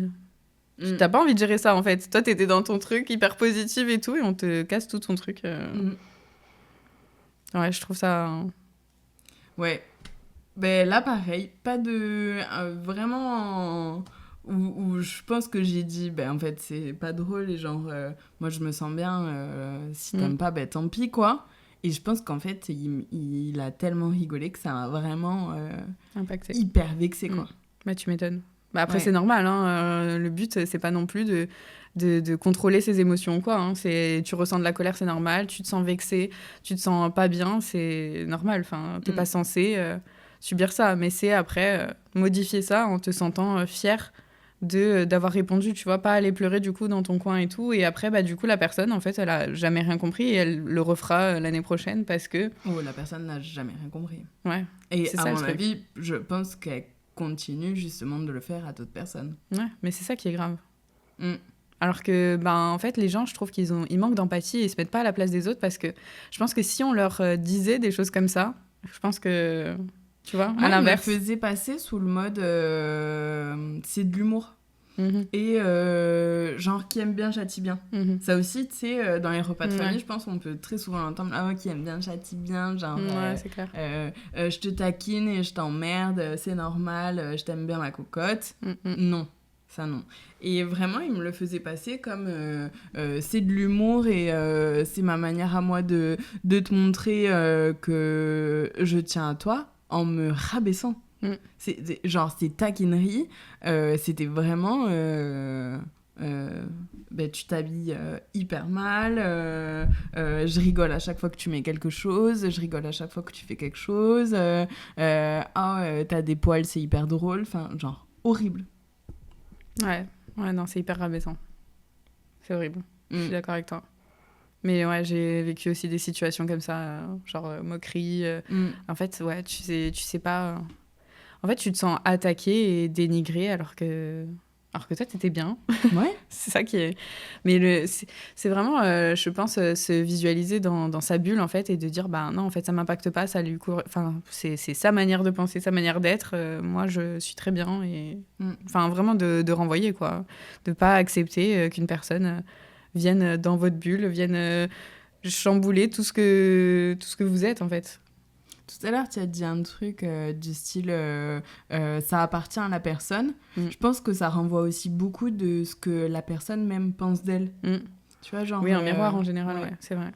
t'as pas envie de gérer ça, en fait. Toi, t'étais dans ton truc, hyper positive et tout, et on te casse tout ton truc. Ouais, je trouve ça... Ouais. Ben là, pareil, pas de... vraiment... Où je pense que j'ai dit, en fait, c'est pas drôle, et genre, moi, je me sens bien, si t'aimes pas, tant pis, quoi. Et je pense qu'en fait, il a tellement rigolé que ça m'a vraiment impacté. Hyper vexée, quoi. Bah, tu m'étonnes. Après, c'est normal, hein, le but, c'est pas non plus de contrôler ses émotions, quoi. Hein. Tu ressens de la colère, c'est normal, tu te sens vexé, tu te sens pas bien, c'est normal. Enfin, t'es pas censé subir ça, mais c'est après modifier ça en te sentant fier d'avoir répondu, tu vois, pas aller pleurer du coup dans ton coin et tout, et après du coup la personne en fait elle a jamais rien compris et elle le refera l'année prochaine parce que la personne n'a jamais rien compris. Ouais. Et c'est à mon avis, je pense qu'elle continue justement de le faire à d'autres personnes. Ouais, mais c'est ça qui est grave. Alors que en fait les gens, je trouve qu'ils manquent d'empathie et ils se mettent pas à la place des autres, parce que je pense que si on leur disait des choses comme ça, je pense que tu vois, à l'inverse. Moi, je me faisais passer sous le mode c'est de l'humour. Et genre, qui aime bien, châtie bien. Ça aussi, tu sais, dans les repas de famille, je pense qu'on peut très souvent l'entendre. Ah ouais, qui aime bien, châtie bien. Genre, c'est clair. Je te taquine et je t'emmerde, c'est normal, je t'aime bien ma cocotte. Non, ça non. Et vraiment, il me le faisait passer comme c'est de l'humour et c'est ma manière à moi de te montrer que je tiens à toi, en me rabaissant. Genre, ces taquineries, c'était vraiment... tu t'habilles hyper mal, je rigole à chaque fois que tu mets quelque chose, je rigole à chaque fois que tu fais quelque chose, t'as des poils, c'est hyper drôle, enfin, genre, horrible. Ouais, non, c'est hyper rabaissant. C'est horrible, je suis d'accord avec toi. Mais ouais, j'ai vécu aussi des situations comme ça, genre moquerie. En fait, ouais, tu sais pas... En fait, tu te sens attaqué et dénigré alors que toi, t'étais bien. Ouais. C'est ça qui est... Mais c'est vraiment, je pense, se visualiser dans sa bulle, en fait, et de dire, bah non, en fait, ça m'impacte pas, ça lui court... Enfin, c'est sa manière de penser, sa manière d'être. Moi, je suis très bien. Et... Enfin, vraiment de renvoyer, quoi. De pas accepter qu'une personne vienne dans votre bulle, vienne chambouler tout ce que vous êtes, en fait. Tout à l'heure, tu as dit un truc du style ça appartient à la personne. Je pense que ça renvoie aussi beaucoup de ce que la personne même pense d'elle. Tu vois, genre... Oui, un miroir en général, ouais, c'est vrai.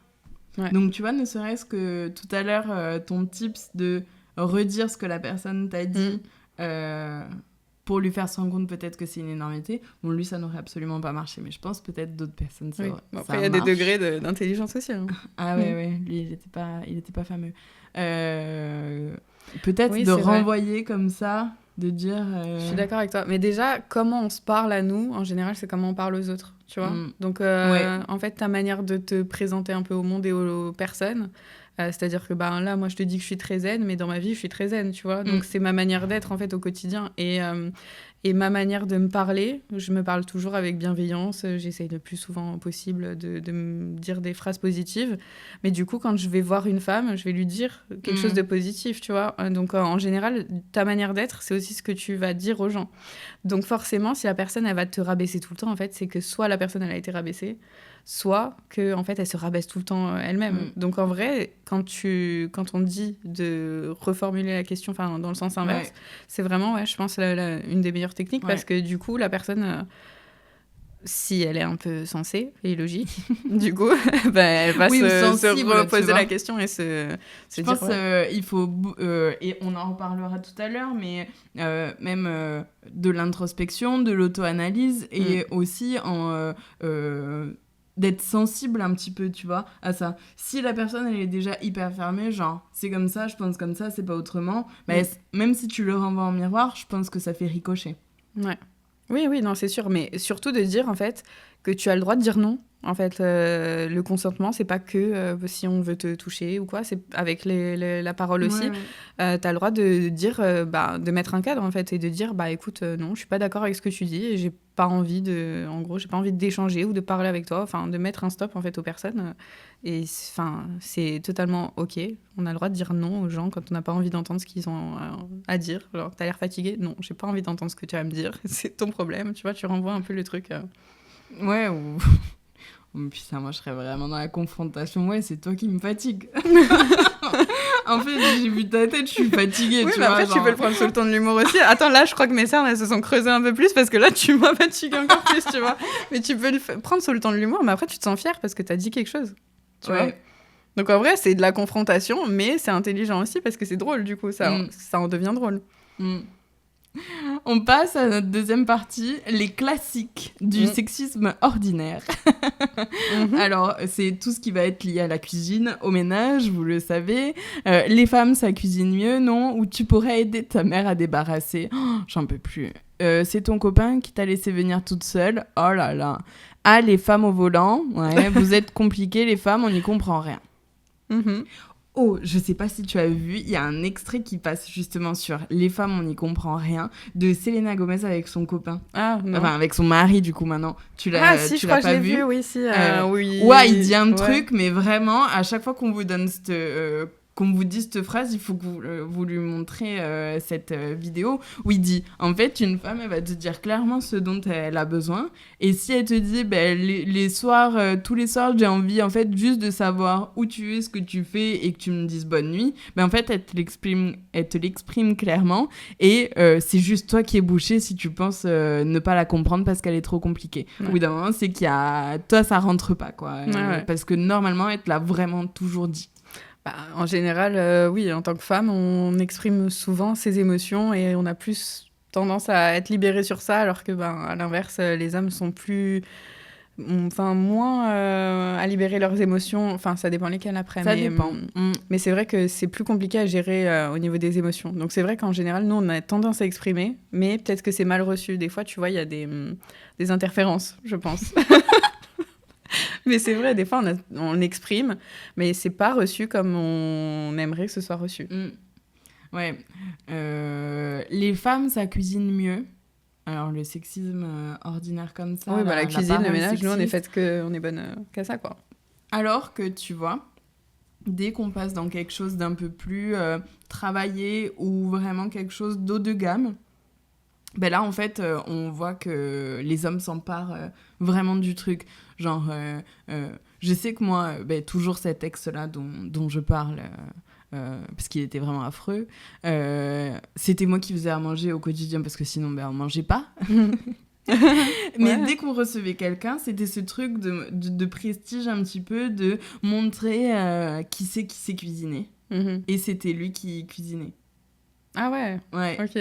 Ouais. Donc, tu vois, ne serait-ce que tout à l'heure, ton tips de redire ce que la personne t'a dit pour lui faire se rendre compte peut-être que c'est une énormité. Bon, lui, ça n'aurait absolument pas marché, mais je pense peut-être d'autres personnes, ça, bon, après, il y a des degrés d'intelligence aussi. Hein. Ah ouais, lui, il était pas fameux. Peut-être de renvoyer comme ça, de dire... Je suis d'accord avec toi. Mais déjà, comment on se parle à nous, en général, c'est comment on parle aux autres, tu vois. Donc, en fait, ta manière de te présenter un peu au monde et aux personnes... c'est-à-dire que là, moi, je te dis que je suis très zen, mais dans ma vie, je suis très zen, tu vois. Donc, c'est ma manière d'être, en fait, au quotidien. Et ma manière de me parler, je me parle toujours avec bienveillance. J'essaye le plus souvent possible de me dire des phrases positives. Mais du coup, quand je vais voir une femme, je vais lui dire quelque chose de positif, tu vois. Donc, en général, ta manière d'être, c'est aussi ce que tu vas dire aux gens. Donc, forcément, si la personne, elle va te rabaisser tout le temps, en fait, c'est que soit la personne, elle a été rabaissée, soit qu'en fait, elle se rabaisse tout le temps elle-même. Donc, en vrai, quand on dit de reformuler la question dans le sens inverse, c'est vraiment, je pense, une des meilleures techniques parce que du coup, la personne, si elle est un peu sensée et logique, du coup, elle va se reposer la question et se je pense il faut... et on en reparlera tout à l'heure, mais même de l'introspection, de l'auto-analyse et aussi d'être sensible un petit peu, tu vois, à ça. Si la personne, elle est déjà hyper fermée, genre, c'est comme ça, je pense comme ça, c'est pas autrement, même si tu le renvoies en miroir, je pense que ça fait ricocher. Ouais. Oui, non, c'est sûr, mais surtout de dire, en fait, que tu as le droit de dire non. En fait, le consentement, c'est pas que si on veut te toucher ou quoi, c'est avec la parole aussi. T'as le droit de dire, de mettre un cadre, en fait, et de dire, écoute, non, je suis pas d'accord avec ce que tu dis, et j'ai pas envie d'échanger ou de parler avec toi, enfin, de mettre un stop, en fait, aux personnes. Et, enfin, c'est totalement OK. On a le droit de dire non aux gens quand on n'a pas envie d'entendre ce qu'ils ont à dire. Genre, t'as l'air fatigué? Non, j'ai pas envie d'entendre ce que tu vas me dire. C'est ton problème, tu vois, tu renvoies un peu le truc. Ouais, ou... Putain, moi, je serais vraiment dans la confrontation. Ouais, c'est toi qui me fatigue. En fait, j'ai vu ta tête, je suis fatiguée, oui, tu mais vois. Après, tu peux le prendre sur le ton de l'humour aussi. Attends, là, je crois que mes cernes, elles se sont creusées un peu plus parce que là, tu m'as fatiguée encore plus, tu vois. Mais tu peux le prendre sur le ton de l'humour, mais après, tu te sens fière parce que t'as dit quelque chose, tu vois. Donc, en vrai, c'est de la confrontation, mais c'est intelligent aussi parce que c'est drôle, du coup. Ça en devient drôle. On passe à notre deuxième partie, les classiques du sexisme ordinaire. Alors, c'est tout ce qui va être lié à la cuisine, au ménage, vous le savez. Les femmes, ça cuisine mieux, non? Ou tu pourrais aider ta mère à débarrasser. Oh, j'en peux plus. C'est ton copain qui t'a laissé venir toute seule. Oh là là. Ah, les femmes au volant. Ouais, vous êtes compliquées, les femmes, on n'y comprend rien. Oh, je sais pas si tu as vu, il y a un extrait qui passe justement sur Les femmes, on n'y comprend rien, de Selena Gomez avec son copain. Ah, non. Enfin, avec son mari, du coup, maintenant. Tu l'as, si, tu je l'as crois pas que je l'ai vu? Oui, si. Oui. Ouais, il dit un truc, mais vraiment, à chaque fois qu'on vous donne qu'on vous dit cette phrase, il faut que vous lui montrez cette vidéo où il dit, en fait, une femme, elle va te dire clairement ce dont elle a besoin. Et si elle te dit, les soirs, tous les soirs, j'ai envie, en fait, juste de savoir où tu es, ce que tu fais et que tu me dises bonne nuit, en fait, elle te l'exprime clairement. Et c'est juste toi qui es bouché si tu penses ne pas la comprendre parce qu'elle est trop compliquée. Au bout d'un moment, c'est qu'il y a... Toi, ça rentre pas, quoi. Parce que normalement, elle te l'a vraiment toujours dit. En général, oui, en tant que femme, on exprime souvent ses émotions et on a plus tendance à être libéré sur ça, alors que, à l'inverse, les hommes sont moins à libérer leurs émotions. Enfin, ça dépend lesquelles après. Ça dépend. Mais c'est vrai que c'est plus compliqué à gérer au niveau des émotions. Donc c'est vrai qu'en général, nous, on a tendance à exprimer, mais peut-être que c'est mal reçu. Des fois, tu vois, il y a des interférences, je pense. Mais c'est vrai, des fois, on exprime, mais c'est pas reçu comme on aimerait que ce soit reçu. Ouais. Les femmes, ça cuisine mieux. Alors, le sexisme ordinaire comme ça... Oui, la cuisine, le ménage, nous, on est faites qu'on est bonne qu'à ça, quoi. Alors que, tu vois, dès qu'on passe dans quelque chose d'un peu plus travaillé ou vraiment quelque chose d'haut de gamme, là, en fait, on voit que les hommes s'emparent vraiment du truc. Genre, je sais que moi, toujours cet ex-là dont je parle, parce qu'il était vraiment affreux, c'était moi qui faisais à manger au quotidien, parce que sinon, on mangeait pas. Mais dès qu'on recevait quelqu'un, c'était ce truc de prestige un petit peu, de montrer qui sait cuisiner. Et c'était lui qui cuisinait. Ah ouais. Ouais. Ok.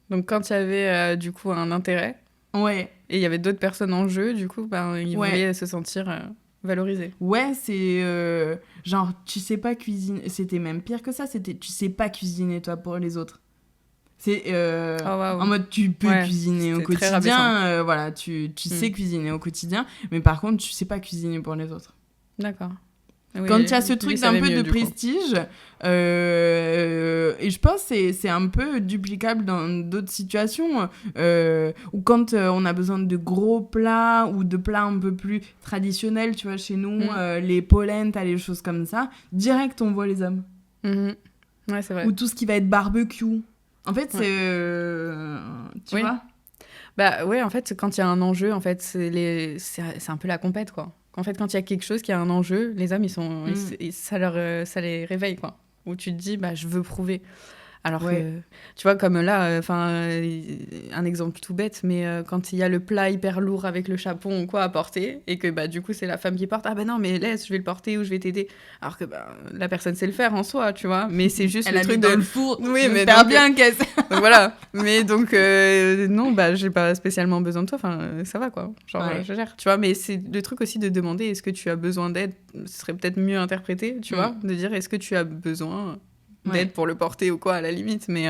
Donc quand il y avait du coup un intérêt, ouais, et il y avait d'autres personnes en jeu, du coup, ils voulaient se sentir valorisés. Ouais, c'est genre tu sais pas cuisiner. C'était même pire que ça. C'était tu sais pas cuisiner toi pour les autres. C'est en mode tu peux cuisiner au quotidien. Voilà, tu sais cuisiner au quotidien, mais par contre tu sais pas cuisiner pour les autres. D'accord. Oui, quand il y a ce truc d'un peu de prestige, et je pense que c'est un peu duplicable dans d'autres situations, où quand on a besoin de gros plats ou de plats un peu plus traditionnels, tu vois, chez nous, les polentas, les choses comme ça, direct on voit les hommes. Ouais, c'est vrai. Ou tout ce qui va être barbecue. En fait, c'est... tu vois ouais, en fait, quand il y a un enjeu, en fait, c'est un peu la compète, quoi. En fait, quand il y a quelque chose qui a un enjeu, les hommes, ça les réveille, quoi. Où tu te dis, je veux prouver. Alors que, tu vois, comme là, un exemple tout bête, mais quand il y a le plat hyper lourd avec le chapon ou quoi à porter, et que du coup, c'est la femme qui porte, non, mais laisse, je vais le porter ou je vais t'aider. Alors que la personne sait le faire en soi, tu vois, mais c'est juste le truc dans le four, oui, mais donc, bien qu'elle... donc voilà, mais donc, non, j'ai pas spécialement besoin de toi, ça va, quoi. Genre, je gère, tu vois, mais c'est le truc aussi de demander, est-ce que tu as besoin d'aide, ce serait peut-être mieux interprété, tu vois, de dire, est-ce que tu as besoin d'aide pour le porter ou quoi, à la limite, mais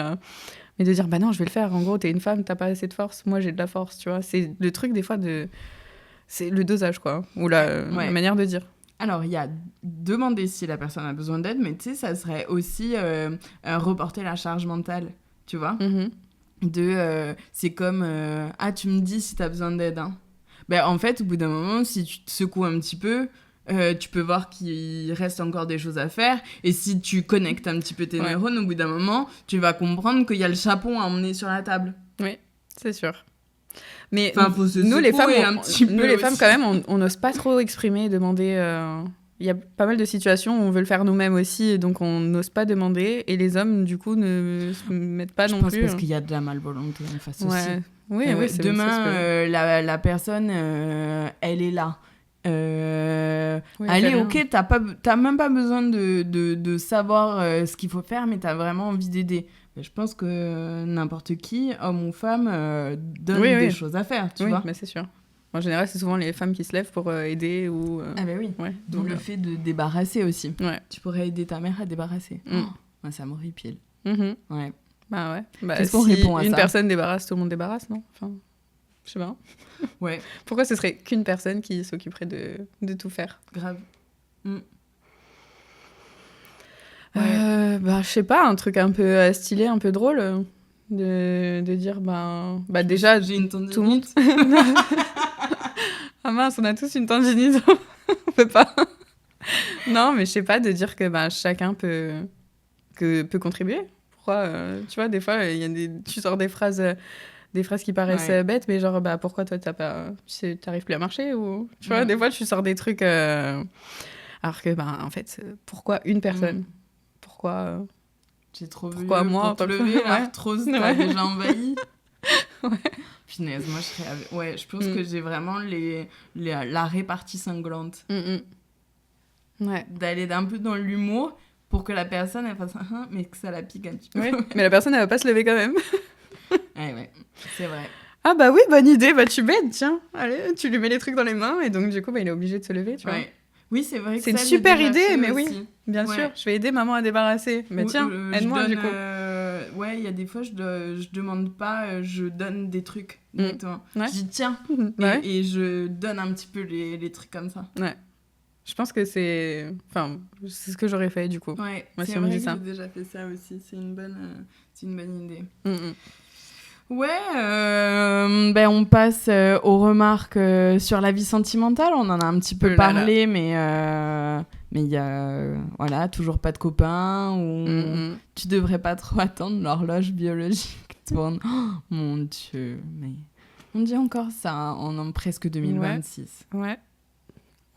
de dire, non, je vais le faire, en gros, t'es une femme, t'as pas assez de force, moi j'ai de la force, tu vois, c'est le truc des fois c'est le dosage, quoi, ou la manière de dire. Alors, il y a demander si la personne a besoin d'aide, mais tu sais, ça serait aussi reporter la charge mentale, tu vois, c'est comme, tu me dis si t'as besoin d'aide, hein. En fait, au bout d'un moment, si tu te secoues un petit peu, tu peux voir qu'il reste encore des choses à faire. Et si tu connectes un petit peu tes neurones, au bout d'un moment, tu vas comprendre qu'il y a le chapon à emmener sur la table. Oui, c'est sûr. Mais nous, les femmes, quand même, on n'ose pas trop exprimer, demander. Il y a pas mal de situations où on veut le faire nous-mêmes aussi, et donc on n'ose pas demander. Et les hommes, du coup, ne se mettent pas non plus. Je pense parce qu'il y a de la malvolonté en face aussi. Oui, c'est demain, la personne, elle est là. Allez, ok, t'as même pas besoin de savoir ce qu'il faut faire, mais t'as vraiment envie d'aider. Je pense que n'importe qui, homme ou femme, donne des choses à faire, tu vois. Oui, mais c'est sûr. En général, c'est souvent les femmes qui se lèvent pour aider ou... Ah bah oui, donc le fait de débarrasser aussi. Tu pourrais aider ta mère à débarrasser. Moi, ça m'horripile. Ouais. Qu'est-ce qu'on répond à ça ? Une personne débarrasse, tout le monde débarrasse, non ? Enfin, je sais pas. Ouais. Pourquoi ce serait qu'une personne qui s'occuperait de tout faire ? Grave. Je sais pas, un truc un peu stylé, un peu drôle, de dire, déjà, j'ai une tendinite. Tout le monde... Ah mince, on a tous une tendinite, on peut pas. Non, mais je sais pas, de dire que chacun peut contribuer. Pourquoi, tu vois, des fois, tu sors des phrases qui paraissent bêtes, mais genre, pourquoi toi, t'arrives plus à marcher ou... Tu vois, des fois, tu sors des trucs... Alors que, en fait, pourquoi une personne ? Pourquoi... J'ai trop vu pourquoi moi, pour te lever, l'arthrose t'a déjà envahi. Punaise, moi, je pense que j'ai vraiment la répartie sanglante. Ouais. D'aller un peu dans l'humour, pour que la personne elle fasse mais que ça la pique un petit peu. Ouais, mais la personne elle va pas se lever quand même. Ouais, c'est vrai. Ah bah oui, bonne idée, bah tu m'aides, tiens. Allez, tu lui mets les trucs dans les mains et donc du coup bah il est obligé de se lever, tu vois. Oui, c'est vrai que c'est ça, une super j'ai déjà idée, fait mais aussi. oui, bien sûr. Je vais aider maman à débarrasser. Mais tiens, aide-moi du coup. Ouais, il y a des fois, je demande pas, je donne des trucs directement. Ouais. Je dis tiens, et je donne un petit peu les trucs comme ça. Ouais. Je pense que c'est ce que j'aurais fait du coup. Ouais, moi, c'est si vrai que j'ai déjà fait ça aussi. C'est une bonne idée. Ouais, on passe aux remarques sur la vie sentimentale. On en a un petit peu parlé, mais il y a toujours pas de copain ou tu devrais pas trop attendre, l'horloge biologique tourne. Oh, mon Dieu, mais on dit encore ça en presque 2026. Ouais.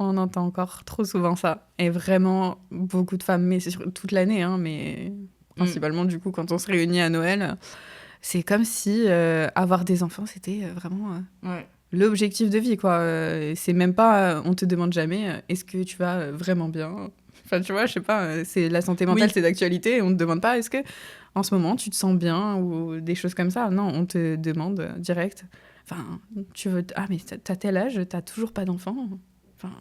On entend encore trop souvent ça. Et vraiment, beaucoup de femmes, mais c'est sur toute l'année, hein, mais principalement du coup quand on se réunit à Noël... C'est comme si avoir des enfants, c'était vraiment l'objectif de vie, quoi. C'est même pas, on te demande jamais, est-ce que tu vas vraiment bien ? Enfin, tu vois, je sais pas, c'est la santé mentale, c'est d'actualité, et on te demande pas, est-ce que en ce moment tu te sens bien ou des choses comme ça ? Non, on te demande direct. Enfin, tu veux, mais t'as tel âge, t'as toujours pas d'enfant ? Enfin,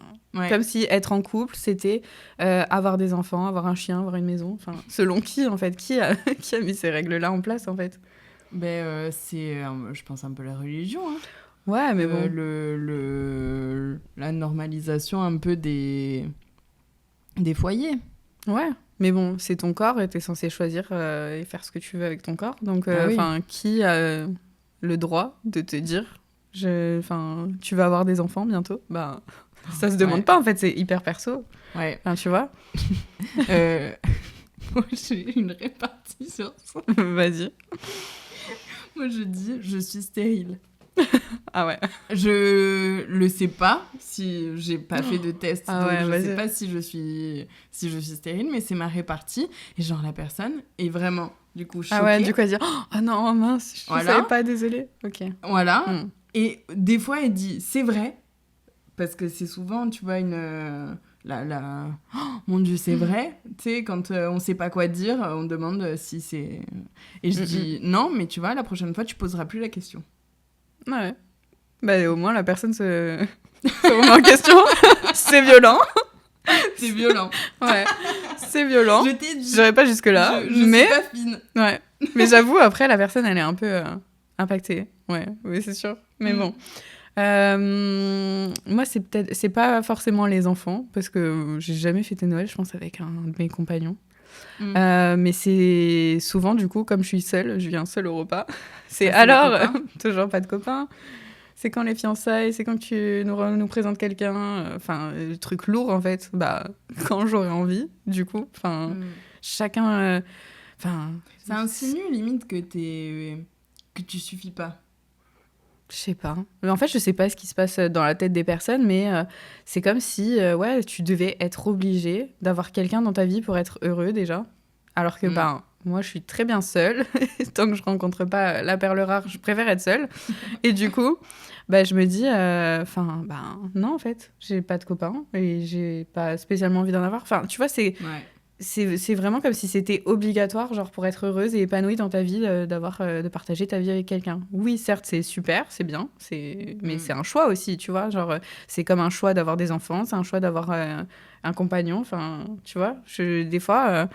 comme si être en couple, c'était avoir des enfants, avoir un chien, avoir une maison. Enfin, selon qui, en fait, qui a mis ces règles-là en place, en fait ? C'est, je pense, un peu la religion. Hein. Ouais, mais bon. La normalisation un peu des foyers. Ouais, mais bon, c'est ton corps et t'es censé choisir et faire ce que tu veux avec ton corps. Donc, qui a le droit de te dire tu vas avoir des enfants bientôt ? Bah, ça se demande pas, en fait, c'est hyper perso. Ouais. Enfin, tu vois Moi, j'ai une répartie sur ça. Vas-y. Moi, je dis, je suis stérile. Ah ouais. Je le sais pas si j'ai pas fait de test, donc je sais pas si je suis stérile, mais c'est ma répartie. Et genre, la personne est vraiment, du coup, choquée. Ah ouais, du coup, elle dit, oh non, mince, je savais pas, désolée. Ok. Voilà. Et des fois, elle dit, c'est vrai, parce que c'est souvent, tu vois, oh, mon Dieu, c'est vrai. Tu sais, quand on sait pas quoi dire, on demande si c'est... Et je dis, non, mais tu vois, la prochaine fois, tu poseras plus la question. Ouais. Bah, au moins, la personne se remet en question. C'est violent. C'est violent. Ouais, c'est violent. Je t'ai dit. J'irai pas jusque-là. Mais... suis pas fine. Ouais. Mais j'avoue, après, la personne, elle est un peu impactée. Ouais, oui, c'est sûr. Mais bon. Moi, c'est pas forcément les enfants, parce que j'ai jamais fêté Noël, je pense, avec un de mes compagnons. Mais c'est souvent, du coup, comme je suis seule, je viens seule au repas. C'est toujours pas de copains. C'est quand les fiançailles, c'est quand tu nous présentes quelqu'un. Le truc lourd, en fait. Bah, quand j'aurai envie, du coup. Chacun... ça insinue, limite, que tu suffis pas. Je sais pas. Mais en fait, je sais pas ce qui se passe dans la tête des personnes, mais c'est comme si tu devais être obligé d'avoir quelqu'un dans ta vie pour être heureux, déjà. Alors que, moi, je suis très bien seule. Tant que je rencontre pas la perle rare, je préfère être seule. Et du coup, je me dis, non, en fait, j'ai pas de copain et j'ai pas spécialement envie d'en avoir. Enfin, tu vois, c'est vraiment comme si c'était obligatoire, genre pour être heureuse et épanouie dans ta vie, de partager ta vie avec quelqu'un. Oui, certes, c'est super, c'est bien, mais c'est un choix aussi, tu vois. Genre, c'est comme un choix d'avoir des enfants, c'est un choix d'avoir un compagnon. Enfin, tu vois, des fois...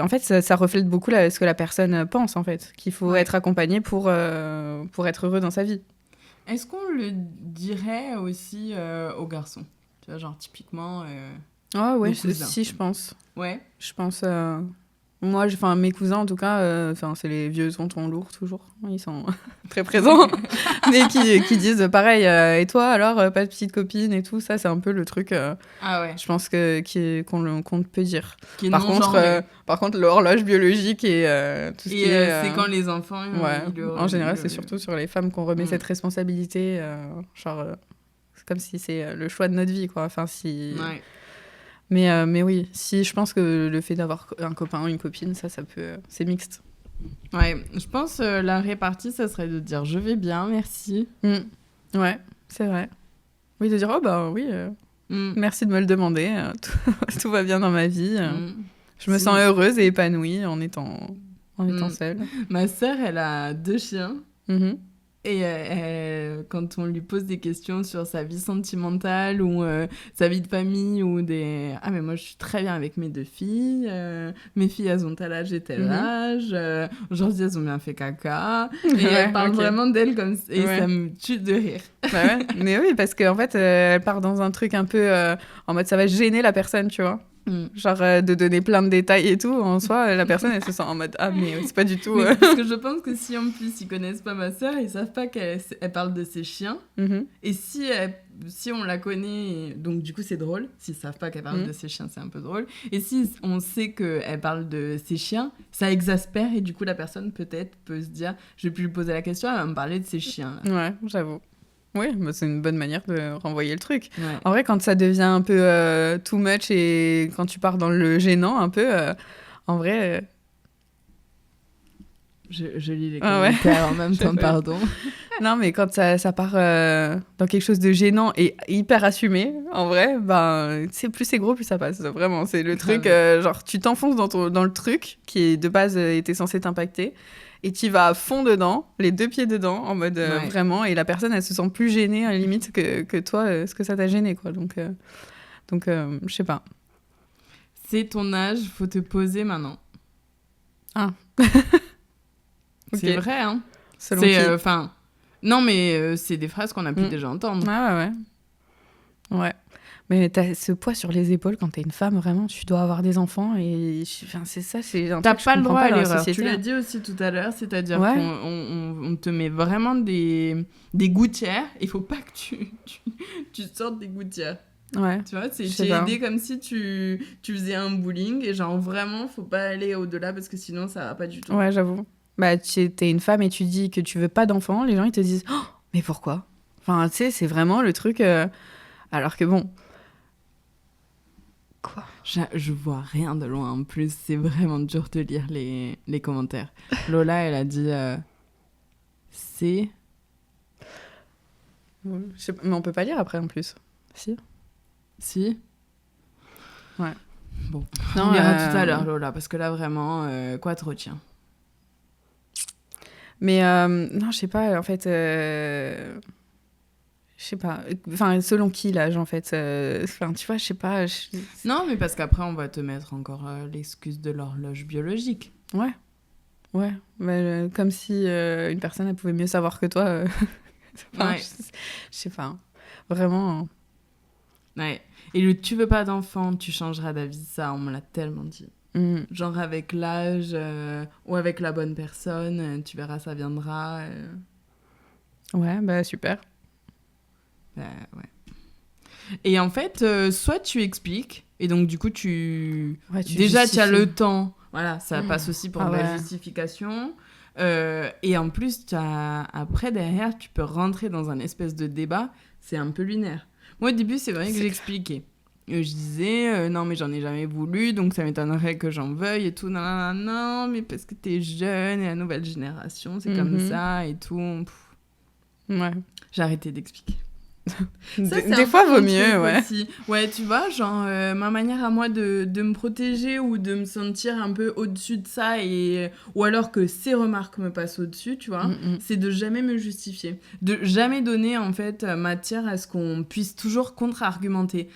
en fait, ça reflète beaucoup ce que la personne pense, en fait. Qu'il faut être accompagné pour être heureux dans sa vie. Est-ce qu'on le dirait aussi aux garçons ? Tu vois, genre, typiquement... Ah ouais, si, je pense. Ouais. Je pense... Moi, mes cousins, en tout cas, c'est les vieux tontons lourds, toujours. Ils sont très présents. Mais qui disent pareil. Et toi, alors, pas de petite copine et tout, ça, c'est un peu le truc... Ah ouais. Je pense qu'on peut dire. Par contre, l'horloge biologique et tout ce qui est... c'est quand les enfants... en général, c'est surtout sur les femmes qu'on remet cette responsabilité. C'est comme si c'est le choix de notre vie, quoi. Enfin, si... Ouais. Mais oui, si je pense que le fait d'avoir un copain ou une copine, ça peut... c'est mixte. Ouais, je pense la répartie, ça serait de dire « je vais bien, merci ». Ouais, c'est vrai. Oui, de dire « oh bah oui, merci de me le demander, tout va bien dans ma vie, Je me sens heureuse et épanouie en étant seule. Ma sœur, elle a 2 chiens. Et quand on lui pose des questions sur sa vie sentimentale ou sa vie de famille ou des... Ah, mais moi, je suis très bien avec mes 2 filles. Mes filles, elles ont tel âge et tel âge. Aujourd'hui, elles ont bien fait caca. Et elle parle vraiment d'elles comme ça. Et ça me tue de rire. Bah ouais. Mais oui, parce qu'en fait, elle part dans un truc un peu en mode ça va gêner la personne, tu vois. Genre de donner plein de détails et tout. En soi, la personne, elle se sent en mode « Ah, mais c'est pas du tout... Parce que je pense que si en plus, ils connaissent pas ma sœur, ils savent pas qu'elle parle de ses chiens. Et si on la connaît... Donc, du coup, c'est drôle. S'ils savent pas qu'elle parle de ses chiens, c'est un peu drôle. Et si on sait qu'elle parle de ses chiens, ça exaspère. Et du coup, la personne, peut-être, peut se dire « Je vais plus lui poser la question, elle va me parler de ses chiens. » Ouais, j'avoue. Oui, bah c'est une bonne manière de renvoyer le truc. Ouais. En vrai, quand ça devient un peu too much et quand tu pars dans le gênant un peu, en vrai... Je lis les commentaires en même temps, pardon. Non, mais quand ça part dans quelque chose de gênant et hyper assumé, en vrai, ben, plus c'est gros, plus ça passe. Vraiment, c'est le truc, genre, tu t'enfonces dans le truc qui, de base, était censé t'impacter. Et tu vas à fond dedans, les 2 pieds dedans, en mode vraiment, et la personne, elle se sent plus gênée, à la limite, que toi, ce que ça t'a gêné, quoi. Donc je sais pas. C'est ton âge, faut te poser maintenant. Ah. C'est vrai, hein. Selon qui non, mais c'est des phrases qu'on a pu déjà entendre. Ah ouais. Mais t'as ce poids sur les épaules quand t'es une femme, vraiment, tu dois avoir des enfants et c'est ça, c'est un truc que je comprends pas. T'as pas le droit à l'erreur. Tu l'as dit aussi tout à l'heure, c'est-à-dire qu'on te met vraiment des gouttières. Il faut pas que tu sortes des gouttières. Ouais. Tu vois, c'est aidé comme si tu faisais un bowling et genre vraiment, faut pas aller au-delà parce que sinon ça va pas du tout. Ouais, j'avoue. Bah, t'es une femme et tu dis que tu veux pas d'enfants, les gens ils te disent « Oh, mais pourquoi ?» Enfin, tu sais, c'est vraiment le truc... Alors que bon... Quoi ? Je vois rien de loin. En plus, c'est vraiment dur de lire les commentaires. Lola, elle a dit c'est... Mais on peut pas lire après, en plus. Si Ouais. Bon, on lira tout à l'heure, Lola, parce que là, vraiment, quoi te retient ? Mais non, je sais pas, en fait... Je sais pas. Enfin, selon qui, l'âge, en fait. Enfin, tu vois, je sais pas. Non, mais parce qu'après, on va te mettre encore l'excuse de l'horloge biologique. Ouais. Ouais. Mais, comme si une personne, elle pouvait mieux savoir que toi. Enfin, ouais. Je sais pas. Vraiment. Ouais. Et tu veux pas d'enfant, tu changeras d'avis. Ça, on me l'a tellement dit. Genre avec l'âge ou avec la bonne personne, tu verras, ça viendra. Ouais, bah super. Ouais. Et en fait, soit tu expliques, et donc du coup, déjà, tu as le temps. Voilà, ça passe aussi pour la justification. Et en plus, après, derrière, tu peux rentrer dans un espèce de débat. C'est un peu lunaire. Moi, au début, c'est vrai que j'expliquais. Je disais, non, mais j'en ai jamais voulu, donc ça m'étonnerait que j'en veuille et tout. Non, mais parce que t'es jeune et la nouvelle génération, c'est comme ça et tout. Ouais. J'ai arrêté d'expliquer. Des fois, vaut mieux, ouais. Aussi. Ouais, tu vois, genre, ma manière à moi de me protéger ou de me sentir un peu au-dessus de ça, ou alors que ces remarques me passent au-dessus, tu vois, c'est de jamais me justifier. De jamais donner, en fait, matière à ce qu'on puisse toujours contre-argumenter.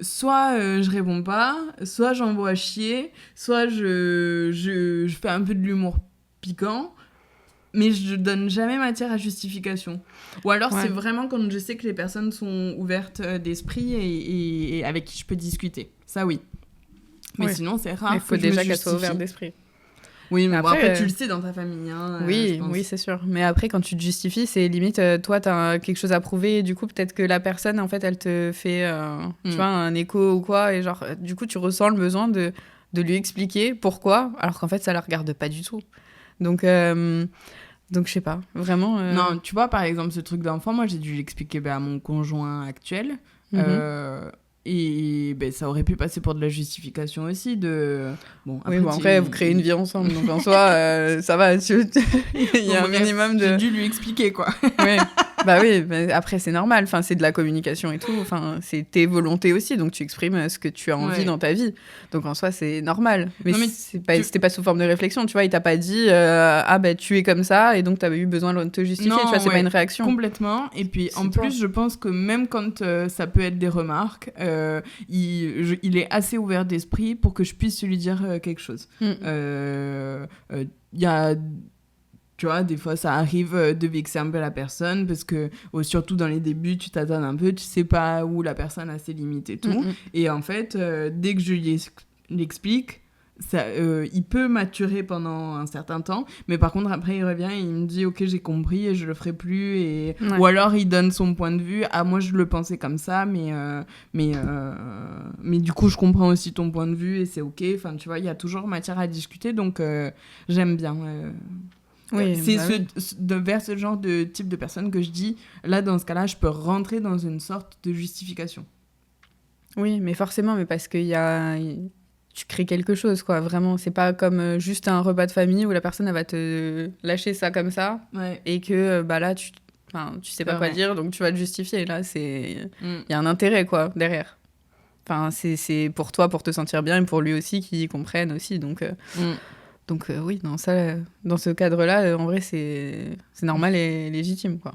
Soit je réponds pas, soit j'envoie chier, soit je fais un peu de l'humour piquant, mais je donne jamais matière à justification. Ou alors c'est vraiment quand je sais que les personnes sont ouvertes d'esprit et avec qui je peux discuter. Ça oui. Mais sinon c'est rare. Il faut déjà qu'elles soient ouvertes d'esprit. Oui, mais après tu le sais dans ta famille. Hein, oui, c'est sûr. Mais après quand tu te justifies, c'est limite toi t'as quelque chose à prouver et du coup peut-être que la personne en fait elle te fait tu vois, un écho ou quoi et genre du coup tu ressens le besoin de lui expliquer pourquoi alors qu'en fait ça la regarde pas du tout. Donc je sais pas, vraiment... Non, tu vois, par exemple, ce truc d'enfant, moi, j'ai dû l'expliquer à mon conjoint actuel. Et ça aurait pu passer pour de la justification aussi. Après, vous créez une vie ensemble. Donc, en soi, ça va. Il y a un minimum de... J'ai dû lui expliquer, quoi. Ouais. Bah oui, mais après c'est normal, enfin, c'est de la communication et tout, enfin, c'est tes volontés aussi, donc tu exprimes ce que tu as envie dans ta vie. Donc en soi, c'est normal. Mais, c'était pas sous forme de réflexion, tu vois, il t'a pas dit ah ben tu es comme ça et donc t'avais eu besoin de te justifier, tu vois, c'est pas une réaction. Complètement. Et puis en plus, je pense que même quand ça peut être des remarques, il est assez ouvert d'esprit pour que je puisse lui dire quelque chose. Il y a... Tu vois, des fois, ça arrive de vexer un peu la personne parce que, surtout dans les débuts, tu t'attends un peu, tu sais pas où la personne a ses limites et tout. Et en fait, dès que je lui l'explique, il peut maturer pendant un certain temps, mais par contre, après, il revient et il me dit « Ok, j'ai compris et je le ferai plus. » Ou alors, il donne son point de vue « Ah, moi, je le pensais comme ça, mais du coup, je comprends aussi ton point de vue et c'est ok. » Enfin, tu vois, il y a toujours matière à discuter, donc j'aime bien... Oui, c'est bah vers ce genre de type de personne que je dis, là, dans ce cas-là, je peux rentrer dans une sorte de justification. Oui, mais forcément, mais parce qu'il y a... Tu crées quelque chose, quoi, vraiment. C'est pas comme juste un repas de famille où la personne, elle va te lâcher ça comme ça, et que, bah là, tu sais pas quoi dire, donc tu vas te justifier. Là, il y a un intérêt, quoi, derrière. Enfin, c'est pour toi, pour te sentir bien, et pour lui aussi, qu'il comprenne aussi, donc... Donc oui, dans ce cadre-là, en vrai, c'est normal et légitime, quoi.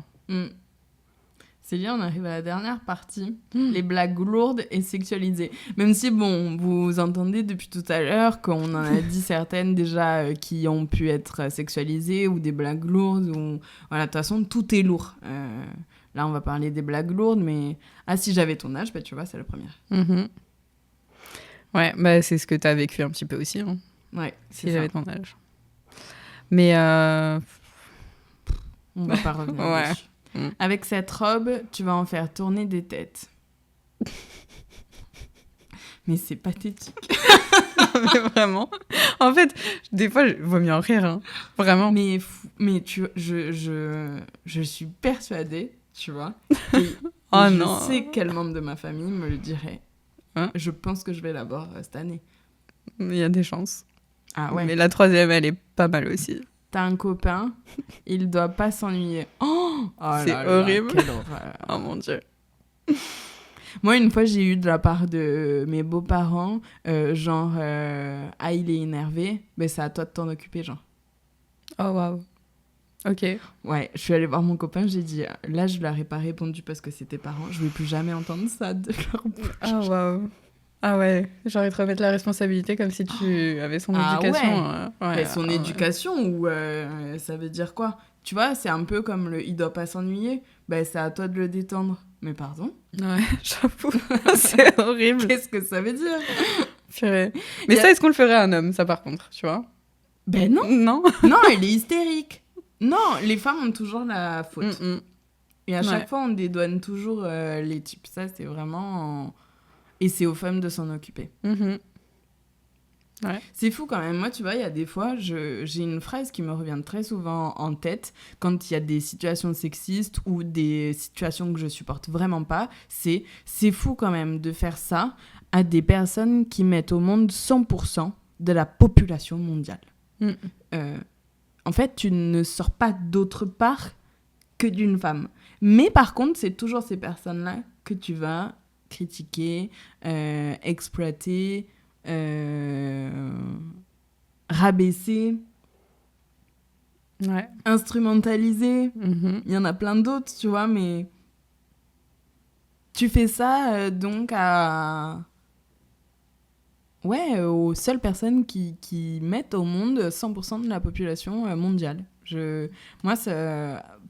Célia, on arrive à la dernière partie, les blagues lourdes et sexualisées. Même si, bon, vous entendez depuis tout à l'heure qu'on en a dit certaines déjà qui ont pu être sexualisées ou des blagues lourdes. Voilà, de toute façon, tout est lourd. Là, on va parler des blagues lourdes, mais... Ah, si j'avais ton âge, bah, tu vois, c'est la première. Ouais, bah, c'est ce que t'as vécu un petit peu aussi, hein. Ouais, si j'avais ton âge. Mais on va pas revenir dessus. Avec cette robe, tu vas en faire tourner des têtes. Mais c'est pathétique. Mais vraiment. En fait, des fois, vaut mieux en rire, hein. Vraiment. Mais je suis persuadée, tu vois. Et je sais quel membre de ma famille me le dirait. Je pense que je vais l'avoir cette année. Il y a des chances. Ah ouais. Mais la troisième, elle est pas mal aussi. T'as un copain, il doit pas s'ennuyer. Oh c'est horrible. Quelle horreur. Oh mon Dieu. Moi, une fois, j'ai eu de la part de mes beaux-parents, genre, ah, il est énervé, mais c'est à toi de t'en occuper, genre. Oh, waouh. Ok. Ouais, je suis allée voir mon copain, j'ai dit, là, je leur ai pas répondu parce que c'était parents, je vais plus jamais entendre ça de leur bouche. Ah, waouh. Ah ouais, genre ils te remettent la responsabilité comme si tu avais son éducation. Ouais. Son éducation, ou ça veut dire quoi? Tu vois, c'est un peu comme le « il doit pas s'ennuyer », ben c'est à toi de le détendre. Mais pardon? Ouais, j'avoue, c'est horrible. Qu'est-ce que ça veut dire? Purée. Mais ça, est-ce qu'on le ferait à un homme, ça par contre, tu vois? Ben non. Non. Non, elle est hystérique. Non, les femmes ont toujours la faute. Et à chaque fois, on dédouane toujours les types. Ça, c'est vraiment... Et c'est aux femmes de s'en occuper. Ouais. C'est fou quand même. Moi, tu vois, il y a des fois, j'ai une phrase qui me revient très souvent en tête quand il y a des situations sexistes ou des situations que je supporte vraiment pas. C'est fou quand même de faire ça à des personnes qui mettent au monde 100% de la population mondiale. En fait, tu ne sors pas d'autre part que d'une femme. Mais par contre, c'est toujours ces personnes-là que tu vas critiquer, exploiter, rabaisser, instrumentaliser. Il y en a plein d'autres, tu vois, mais tu fais ça donc aux seules personnes qui mettent au monde 100% de la population mondiale. Moi,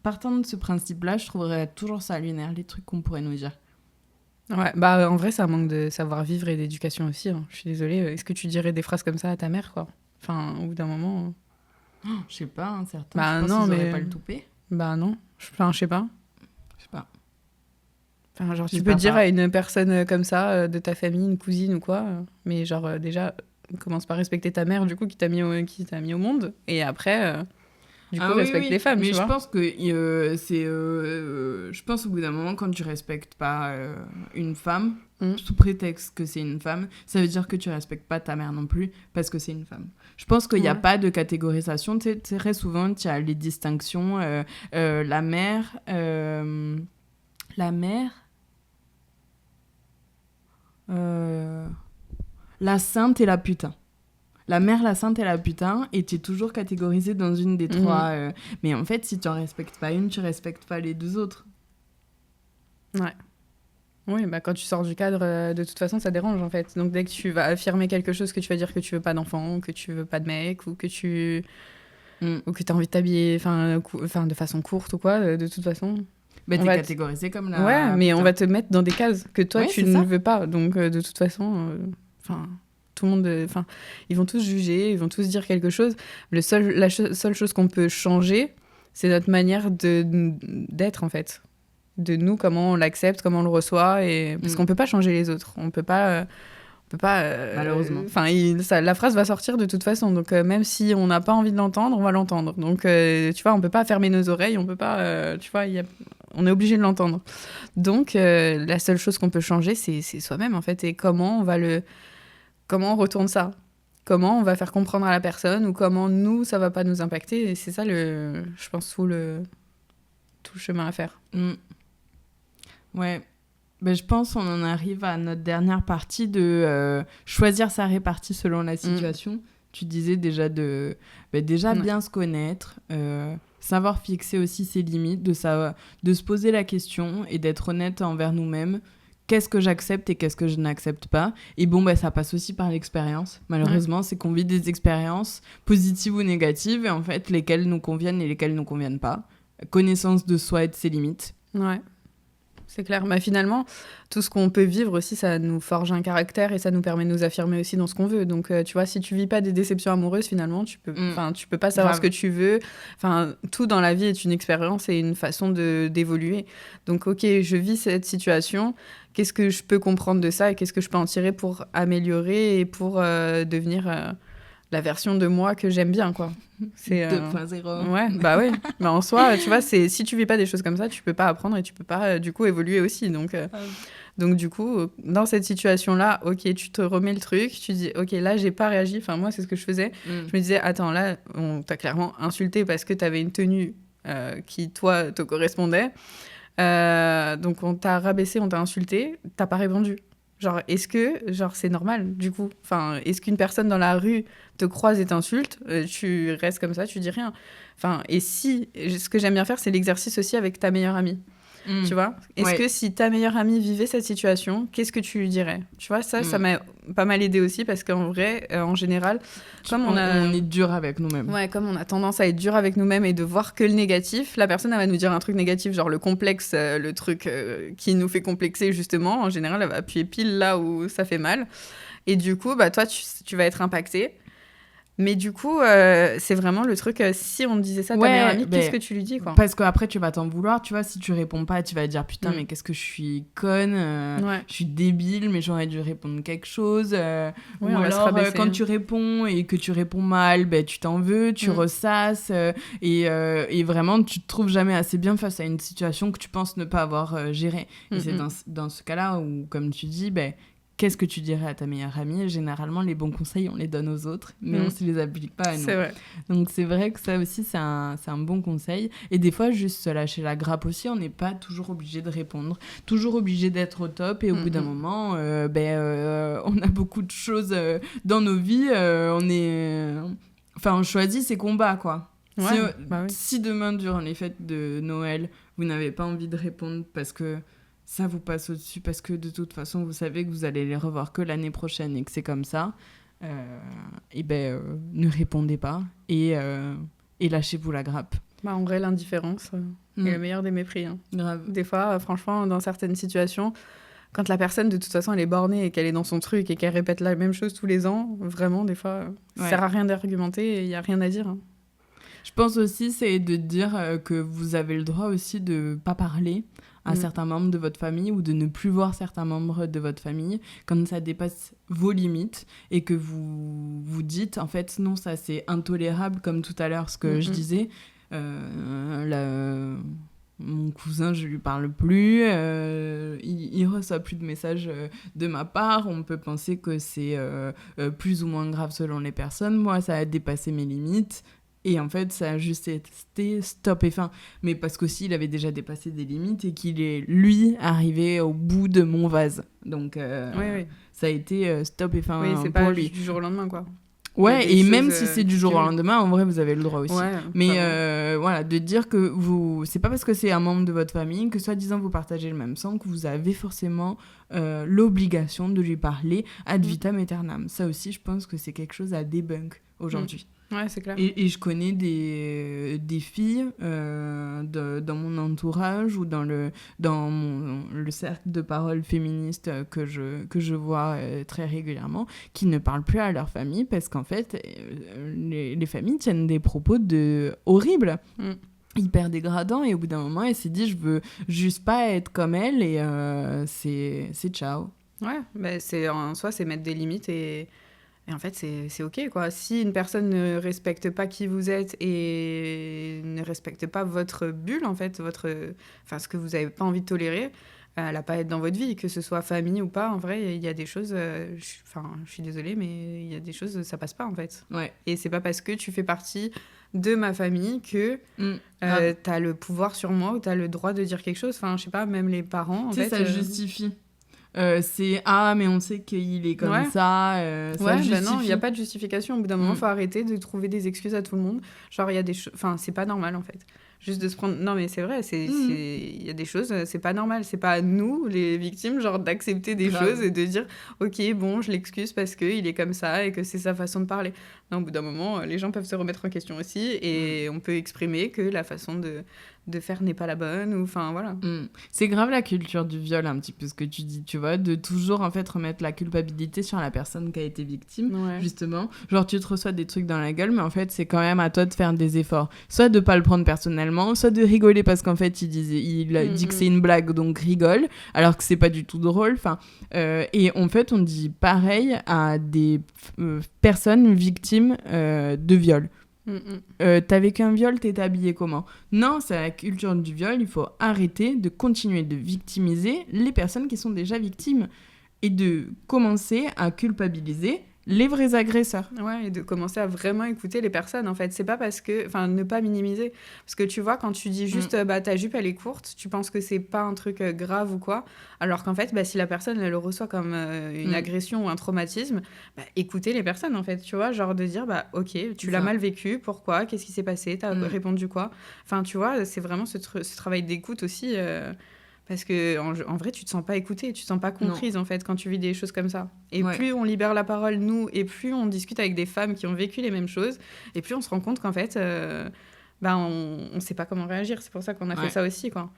partant de ce principe-là, je trouverais toujours ça lunaire, les trucs qu'on pourrait nous dire. Ouais, bah en vrai, ça manque de savoir-vivre et d'éducation aussi, hein. Je suis désolée, est-ce que tu dirais des phrases comme ça à ta mère, quoi? Enfin, au bout d'un moment... Je sais pas, hein, certains, bah, je pense non, qu'ils mais... auraient pas le toupet. Bah non, je sais pas. Je sais pas. Enfin, genre, tu peux dire à une personne comme ça, de ta famille, une cousine ou quoi, mais genre, déjà, commence par respecter ta mère, du coup, qui t'a mis au monde, et après... du coup, respecte les femmes, mais tu vois. je pense que je pense au bout d'un moment, quand tu respectes pas une femme, sous prétexte que c'est une femme, ça veut dire que tu respectes pas ta mère non plus, parce que c'est une femme. Je pense qu'il n'y a pas de catégorisation. Très souvent, tu as les distinctions. La mère... la sainte et la putain. La mère, la sainte et la putain, et tu es toujours catégorisée dans une des trois. Mais en fait, si tu en respectes pas une, tu respectes pas les deux autres. Ouais. Oui, bah quand tu sors du cadre, de toute façon, ça dérange, en fait. Donc, dès que tu vas affirmer quelque chose, que tu vas dire que tu veux pas d'enfant, ou que tu veux pas de mec, ou que tu... ou que t'as envie de t'habiller de façon courte ou quoi, de toute façon... Bah, t'es catégorisée comme la... Ouais, mais putain. on va te mettre dans des cases que toi, tu ne veux pas. Donc, de toute façon... tout le monde... ils vont tous juger, ils vont tous dire quelque chose. La seule chose qu'on peut changer, c'est notre manière d'être, en fait. De nous, comment on l'accepte, comment on le reçoit. Parce qu'on peut pas changer les autres. On peut pas... Malheureusement. La phrase va sortir de toute façon. Donc, même si on n'a pas envie de l'entendre, on va l'entendre. Donc, tu vois, on peut pas fermer nos oreilles. On peut pas... tu vois, on est obligé de l'entendre. Donc, la seule chose qu'on peut changer, c'est soi-même, en fait. Et comment on retourne ça? Comment on va faire comprendre à la personne? Ou comment, nous, ça va pas nous impacter? Et c'est ça, je pense, tout le chemin à faire. Ouais. Ben, je pense qu'on en arrive à notre dernière partie de choisir sa répartie selon la situation. Tu disais déjà bien se connaître, savoir fixer aussi ses limites, de se poser la question et d'être honnête envers nous-mêmes. Qu'est-ce que j'accepte et qu'est-ce que je n'accepte pas? Et bon, ça passe aussi par l'expérience. Malheureusement, c'est qu'on vit des expériences positives ou négatives, et en fait, lesquelles nous conviennent et lesquelles ne nous conviennent pas. Connaissance de soi et de ses limites. Ouais. C'est clair. Mais finalement, tout ce qu'on peut vivre aussi, ça nous forge un caractère et ça nous permet de nous affirmer aussi dans ce qu'on veut. Donc, tu vois, si tu vis pas des déceptions amoureuses, finalement, tu peux pas savoir ce que tu veux. Tout dans la vie est une expérience et une façon d'évoluer. Donc, ok, je vis cette situation. Qu'est-ce que je peux comprendre de ça et qu'est-ce que je peux en tirer pour améliorer et pour devenir la version de moi que j'aime bien, quoi. C'est 2.0. Ouais, bah oui. Mais en soi, tu vois, si tu vis pas des choses comme ça, tu peux pas apprendre et tu peux pas, du coup, évoluer aussi. Donc, du coup, dans cette situation-là, ok, tu te remets le truc, tu dis, ok, là, j'ai pas réagi. Enfin, moi, c'est ce que je faisais. Je me disais, attends, là, on t'a clairement insulté parce que t'avais une tenue qui, toi, te correspondait. Donc, on t'a rabaissé, on t'a insulté, t'as pas répondu. Genre, est-ce que c'est normal, du coup? Enfin, est-ce qu'une personne dans la rue te croise et t'insulte, tu restes comme ça, tu dis rien? Enfin, et si... Ce que j'aime bien faire, c'est l'exercice aussi avec ta meilleure amie. Tu vois? Est-ce que si ta meilleure amie vivait cette situation, qu'est-ce que tu lui dirais? Tu vois, ça m'a pas mal aidé aussi parce qu'en vrai, en général, comme on est dur avec nous-mêmes. Ouais, comme on a tendance à être dur avec nous-mêmes et de voir que le négatif, la personne, elle va nous dire un truc négatif, genre le complexe, le truc qui nous fait complexer, justement. En général, elle va appuyer pile là où ça fait mal. Et du coup, toi, tu vas être impacté. Mais du coup, c'est vraiment le truc, si on disait ça à ta meilleure amie, qu'est-ce que tu lui dis, quoi? Parce qu'après, tu vas t'en vouloir, tu vois, si tu réponds pas, tu vas dire, putain, mais qu'est-ce que je suis conne, je suis débile, mais j'aurais dû répondre quelque chose. Ou alors, quand tu réponds et que tu réponds mal, tu t'en veux, tu ressasses, et vraiment, tu te trouves jamais assez bien face à une situation que tu penses ne pas avoir gérée. Et c'est dans ce cas-là où, comme tu dis, qu'est-ce que tu dirais à ta meilleure amie? Généralement, les bons conseils, on les donne aux autres, mais on ne se les applique pas à nous. C'est vrai. Donc, c'est vrai que ça aussi, c'est un bon conseil. Et des fois, juste se lâcher la grappe aussi, on n'est pas toujours obligé de répondre, toujours obligé d'être au top. Et au bout d'un moment, on a beaucoup de choses dans nos vies. On choisit ses combats, quoi. Ouais, si demain, durant les fêtes de Noël, vous n'avez pas envie de répondre parce que ça vous passe au-dessus, parce que de toute façon, vous savez que vous allez les revoir que l'année prochaine et que c'est comme ça, ne répondez pas et lâchez-vous la grappe. En vrai, l'indifférence est le meilleur des mépris. Hein. Grave. Des fois, franchement, dans certaines situations, quand la personne, de toute façon, elle est bornée et qu'elle est dans son truc et qu'elle répète la même chose tous les ans, vraiment, des fois, ça sert à rien d'argumenter et il n'y a rien à dire. Hein. Je pense aussi, c'est de dire que vous avez le droit aussi de ne pas parler à certains membres de votre famille ou de ne plus voir certains membres de votre famille quand ça dépasse vos limites et que vous vous dites, en fait, non, ça c'est intolérable, comme tout à l'heure ce que je disais. Mon cousin, je lui parle plus, il reçoit plus de messages de ma part. On peut penser que c'est plus ou moins grave selon les personnes. Moi, ça a dépassé mes limites. Et en fait, ça a juste été stop et fin. Mais parce qu'aussi, il avait déjà dépassé des limites et qu'il est, lui, arrivé au bout de mon vase. Donc, ça a été stop et fin c'est pour pas lui. du jour au lendemain, quoi. Ouais, et même si c'est du jour au lendemain, en vrai, vous avez le droit aussi. Ouais, mais voilà, de dire que c'est pas parce que c'est un membre de votre famille que, soi-disant, vous partagez le même sang, que vous avez forcément l'obligation de lui parler ad vitam aeternam. Ça aussi, je pense que c'est quelque chose à debunk aujourd'hui. Ouais, c'est clair. Et je connais des filles dans mon entourage ou dans le cercle de parole féministe que je vois très régulièrement, qui ne parlent plus à leur famille parce qu'en fait, les familles tiennent des propos horribles. Hyper dégradants, et au bout d'un moment, elle s'est dit, je veux juste pas être comme elle, et c'est ciao. Ouais, en soi, c'est mettre des limites et en fait, c'est OK, quoi. Si une personne ne respecte pas qui vous êtes et ne respecte pas votre bulle, en fait, ce que vous n'avez pas envie de tolérer, elle n'a pas à être dans votre vie, que ce soit famille ou pas. En vrai, il y a des choses... je suis désolée, mais il y a des choses, ça passe pas, en fait. Ouais. Et c'est pas parce que tu fais partie de ma famille que t'as le pouvoir sur moi ou t'as le droit de dire quelque chose. Enfin, je sais pas, même les parents, en fait... ça justifie. C'est mais on sait qu'il est comme ça. Ça justifie. Non, il n'y a pas de justification. Au bout d'un moment, il faut arrêter de trouver des excuses à tout le monde. Genre, il y a des choses. Enfin, c'est pas normal en fait. Juste de se prendre. Non, mais c'est vrai, il y a des choses, c'est pas normal. C'est pas à nous, les victimes, genre d'accepter des choses et de dire ok, bon, je l'excuse parce qu'il est comme ça et que c'est sa façon de parler. Non, au bout d'un moment, les gens peuvent se remettre en question aussi et on peut exprimer que la façon de faire n'est pas la bonne, ou enfin voilà. C'est grave la culture du viol, un petit peu ce que tu dis, tu vois, de toujours en fait remettre la culpabilité sur la personne qui a été victime, justement. Genre tu te reçois des trucs dans la gueule, mais en fait c'est quand même à toi de faire des efforts. Soit de pas le prendre personnellement, soit de rigoler parce qu'en fait il dit que c'est une blague, donc rigole, alors que c'est pas du tout drôle. Enfin, et en fait on dit pareil à des personnes victimes de viol. T'as vécu un viol, t'es habillé comment? Non, c'est la culture du viol. Il faut arrêter de continuer de victimiser les personnes qui sont déjà victimes et de commencer à culpabiliser les vrais agresseurs. Ouais, et de commencer à vraiment écouter les personnes, en fait. C'est pas parce que... Enfin, ne pas minimiser. Parce que tu vois, quand tu dis juste ta jupe, elle est courte, tu penses que c'est pas un truc grave ou quoi. Alors qu'en fait, si la personne, elle le reçoit comme une agression ou un traumatisme, écoutez les personnes, en fait. Tu vois, genre de dire, ok, tu l'as mal vécu, pourquoi? Qu'est-ce qui s'est passé? T'as répondu quoi? Enfin, tu vois, c'est vraiment ce travail d'écoute aussi... Parce que en vrai, tu te sens pas écoutée, tu te sens pas comprise en fait quand tu vis des choses comme ça. Et plus on libère la parole, nous, et plus on discute avec des femmes qui ont vécu les mêmes choses, et plus on se rend compte qu'en fait, on sait pas comment réagir. C'est pour ça qu'on a fait ça aussi, quoi.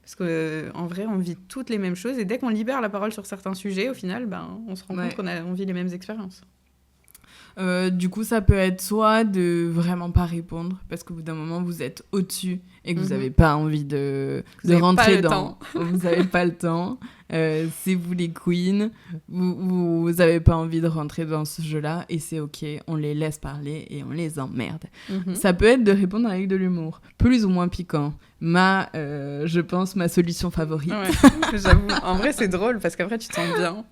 Parce qu'en vrai, on vit toutes les mêmes choses, et dès qu'on libère la parole sur certains sujets, au final, on se rend compte qu'on vit les mêmes expériences. Du coup, ça peut être soit de vraiment pas répondre parce qu'au bout d'un moment, vous êtes au-dessus et que vous n'avez pas envie de rentrer dedans. Vous n'avez pas le temps. C'est vous les queens. Vous n'avez pas envie de rentrer dans ce jeu-là et c'est OK. On les laisse parler et on les emmerde. Ça peut être de répondre avec de l'humour. Plus ou moins piquant. Je pense, ma solution favorite. Ouais, j'avoue. En vrai, c'est drôle parce qu'après, tu te sens bien.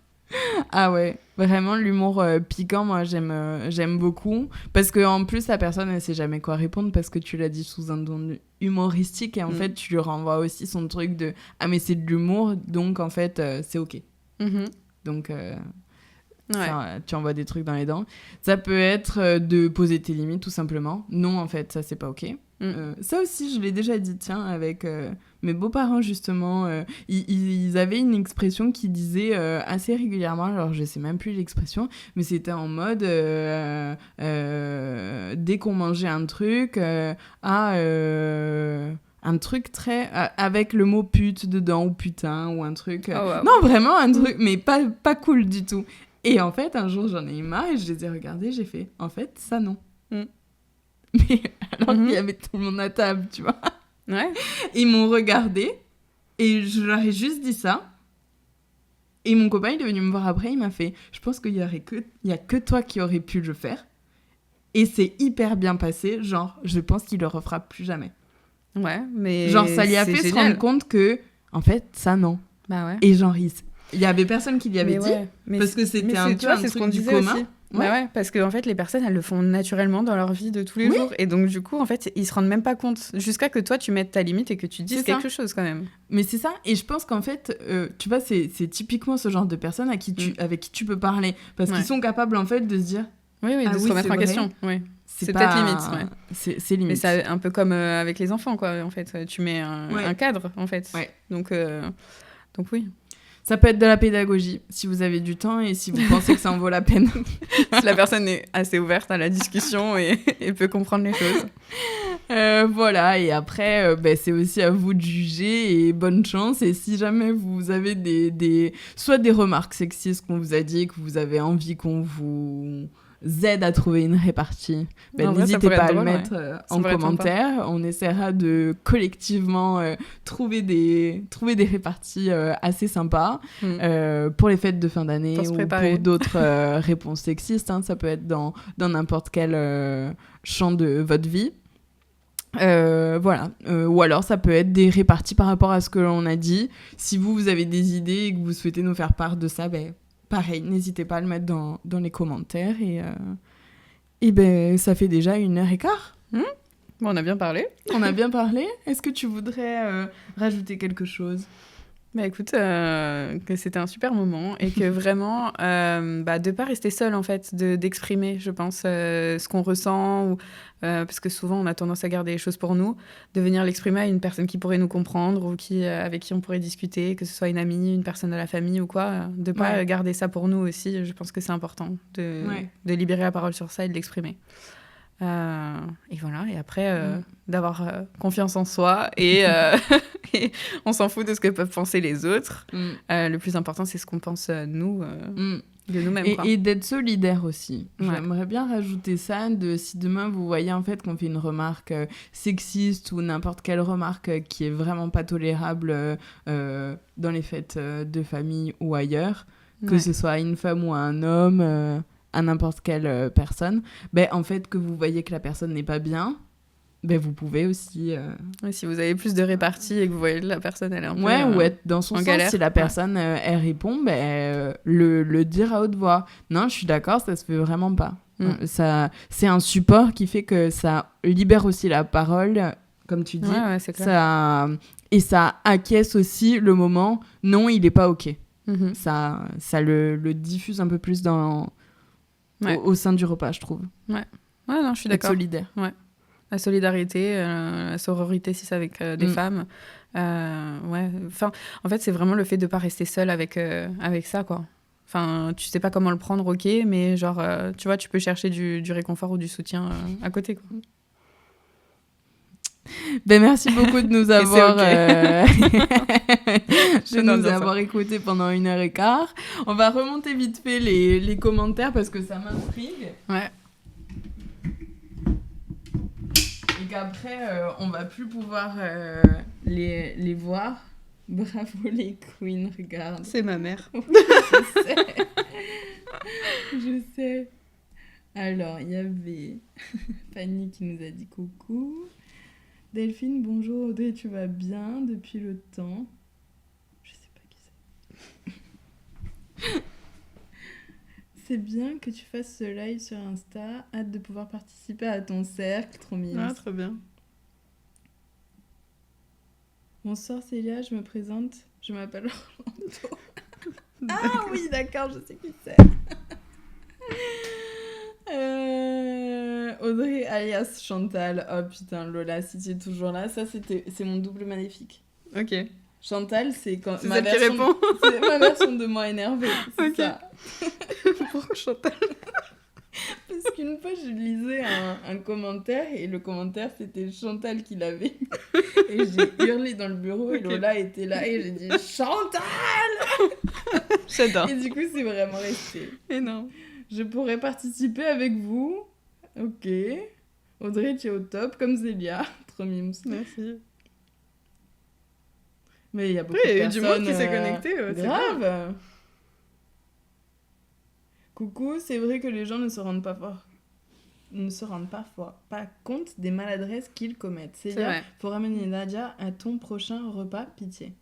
Ah ouais, vraiment l'humour piquant, moi j'aime beaucoup parce que en plus la personne elle sait jamais quoi répondre parce que tu l'as dit sous un ton humoristique et en fait tu lui renvoies aussi son truc de ah mais c'est de l'humour donc en fait c'est OK. Donc ça, tu envoies des trucs dans les dents. Ça peut être de poser tes limites tout simplement. Non en fait ça c'est pas OK. Ça aussi je l'ai déjà dit avec mes beaux-parents justement ils avaient une expression qui disait assez régulièrement, alors je sais même plus l'expression, mais c'était en mode dès qu'on mangeait un truc un truc très avec le mot pute dedans ou putain ou un truc non vraiment un truc mais pas cool du tout. Et en fait un jour j'en ai eu marre et je les ai regardés, j'ai fait en fait ça non. Mais alors qu'il y avait tout le monde à table, tu vois. Ouais. Ils m'ont regardé et je leur ai juste dit ça. Et mon copain, il est venu me voir après, il m'a fait « Je pense qu'il y a que toi qui aurais pu le faire. » et c'est hyper bien passé, genre, je pense qu'il le refera plus jamais. Ouais, mais genre, ça lui a fait génial. se rendre compte que, en fait, ça, non. Bah ouais. Et genre, il y avait personne qui lui avait dit, parce que c'était un peu un c'est truc du commun. Aussi. Ouais. Bah ouais, parce que en fait, les personnes, elles le font naturellement dans leur vie de tous les jours. Et donc, du coup, en fait, ils se rendent même pas compte. Jusqu'à que toi, tu mettes ta limite et que tu dises quelque chose quand même. Mais c'est ça. Et je pense qu'en fait, tu vois, c'est typiquement ce genre de personnes avec qui tu peux parler. Parce qu'ils sont capables, en fait, de se dire... Oui, de se remettre en question. Oui. C'est peut-être limite. Ouais. C'est limite. Mais c'est un peu comme avec les enfants, quoi, en fait. Tu mets un cadre, en fait. Ouais. Donc oui. Ça peut être de la pédagogie, si vous avez du temps et si vous pensez que ça en vaut la peine. Si la personne est assez ouverte à la discussion et peut comprendre les choses. Voilà, et après, c'est aussi à vous de juger et bonne chance. Et si jamais vous avez soit des remarques sexistes qu'on vous a dit, que vous avez envie qu'on vous aide à trouver une répartie, n'hésitez pas à le mettre en commentaire. On essaiera de collectivement trouver des réparties assez sympas pour les fêtes de fin d'année ou pour d'autres réponses sexistes. Hein, ça peut être dans n'importe quel champ de votre vie. Voilà. Ou alors ça peut être des réparties par rapport à ce que l'on a dit. Si vous avez des idées et que vous souhaitez nous faire part de ça, pareil, n'hésitez pas à le mettre dans les commentaires. Et ça fait déjà 1h15. Bon, on a bien parlé. Est-ce que tu voudrais rajouter quelque chose ? Écoute, que c'était un super moment et que vraiment, de pas rester seul en fait, d'exprimer, je pense, ce qu'on ressent, parce que souvent on a tendance à garder les choses pour nous, de venir l'exprimer à une personne qui pourrait nous comprendre ou avec qui on pourrait discuter, que ce soit une amie, une personne de la famille ou quoi, de pas garder ça pour nous aussi. Je pense que c'est important de libérer la parole sur ça et de l'exprimer. Et voilà, et après d'avoir confiance en soi et on s'en fout de ce que peuvent penser les autres. Le plus important, c'est ce qu'on pense nous de nous-mêmes. Et d'être solidaire aussi. J'aimerais bien rajouter ça, si demain vous voyez en fait qu'on fait une remarque sexiste ou n'importe quelle remarque qui est vraiment pas tolérable dans les fêtes de famille ou ailleurs, que ce soit une femme ou un homme... à n'importe quelle personne, en fait, que vous voyez que la personne n'est pas bien, vous pouvez aussi... Si vous avez plus de répartie et que vous voyez que la personne, elle est un peu ou être dans son sens, galère. Si la personne, elle répond, le dire à haute voix. Non, je suis d'accord, ça se fait vraiment pas. Ça, c'est un support qui fait que ça libère aussi la parole, comme tu dis. C'est clair. Et ça acquiesce aussi le moment, non, il est pas OK. Ça le diffuse un peu plus au sein du repas, je trouve. Ouais, non, je suis d'accord. Être solidaire. Ouais. La solidarité, la sororité, si c'est avec des femmes. Enfin, en fait, c'est vraiment le fait de ne pas rester seule avec ça, quoi. Enfin, tu sais pas comment le prendre, ok, mais genre, tu vois, tu peux chercher du réconfort ou du soutien à côté, quoi. Merci beaucoup de nous avoir avoir écoutés pendant 1h15. On va remonter vite fait les commentaires parce que ça m'intrigue. Ouais. Et qu'après, on va plus pouvoir les voir. Bravo les queens, regarde. C'est ma mère. Je sais. Alors, il y avait Fanny qui nous a dit coucou. Delphine, bonjour Audrey, tu vas bien depuis le temps? Je sais pas qui c'est. C'est bien que tu fasses ce live sur Insta. Hâte de pouvoir participer à ton cercle. Trop mignon. Ah, très bien. Bonsoir Célia, je me présente. Je m'appelle Orlando. Ah oui, d'accord, je sais qui c'est. Audrey alias Chantal. Oh putain, Lola, si tu es toujours là, c'est mon double maléfique. Ok. Chantal, c'est quand c'est ma version, c'est ma version de moi énervée. C'est ça. Pourquoi Chantal? Parce qu'une fois, je lisais un commentaire et le commentaire, c'était Chantal qui l'avait. Et j'ai hurlé dans le bureau et Lola était là et j'ai dit Chantal. J'adore. Et du coup, c'est vraiment resté. Et non. Je pourrais participer avec vous. Ok. Audrey, tu es au top, comme Zélia. Trop mimes. Merci. Mais il y a beaucoup de personnes... du monde qui s'est connecté. Grave. Coucou, c'est vrai que les gens ne se rendent pas fort. ne se rendent parfois pas compte des maladresses qu'ils commettent. C'est C'est-à-dire, vrai. faut ramener Nadia à ton prochain repas, pitié.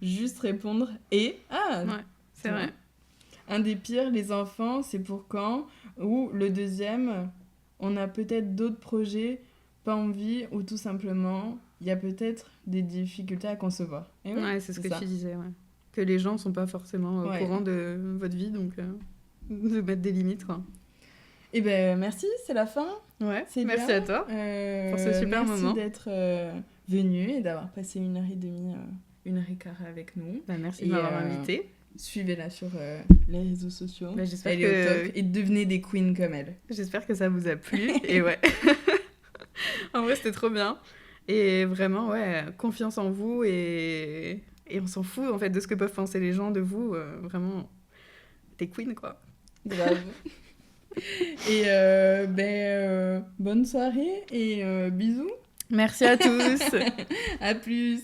Juste répondre et... Ah, Ouais, c'est tu vois. vrai. Un des pires, les enfants, c'est pour quand? Ou le deuxième, on a peut-être d'autres projets, pas envie, ou tout simplement, il y a peut-être des difficultés à concevoir. Et oui, Ouais, c'est ce que ça. tu disais, ouais. Que les gens sont pas forcément au Ouais. courant de votre vie, donc de mettre des limites, quoi. Eh ben merci, c'est la fin. Ouais, C'est merci bien. à toi pour ce super merci moment. d'être venu et d'avoir passé 1h30, 1h15 avec nous. Bah, merci Et, de m'avoir invité. Suivez-la sur les réseaux sociaux. Bah, j'espère Elle est au top. Et devenez des queens comme elle. J'espère que ça vous a plu. Et ouais. En vrai, c'était trop bien. Et vraiment, ouais, confiance en vous. Et on s'en fout, en fait, de ce que peuvent penser les gens de vous. Vraiment, t'es queen, quoi. Grave. Et bonne soirée et bisous. Merci à tous. À plus.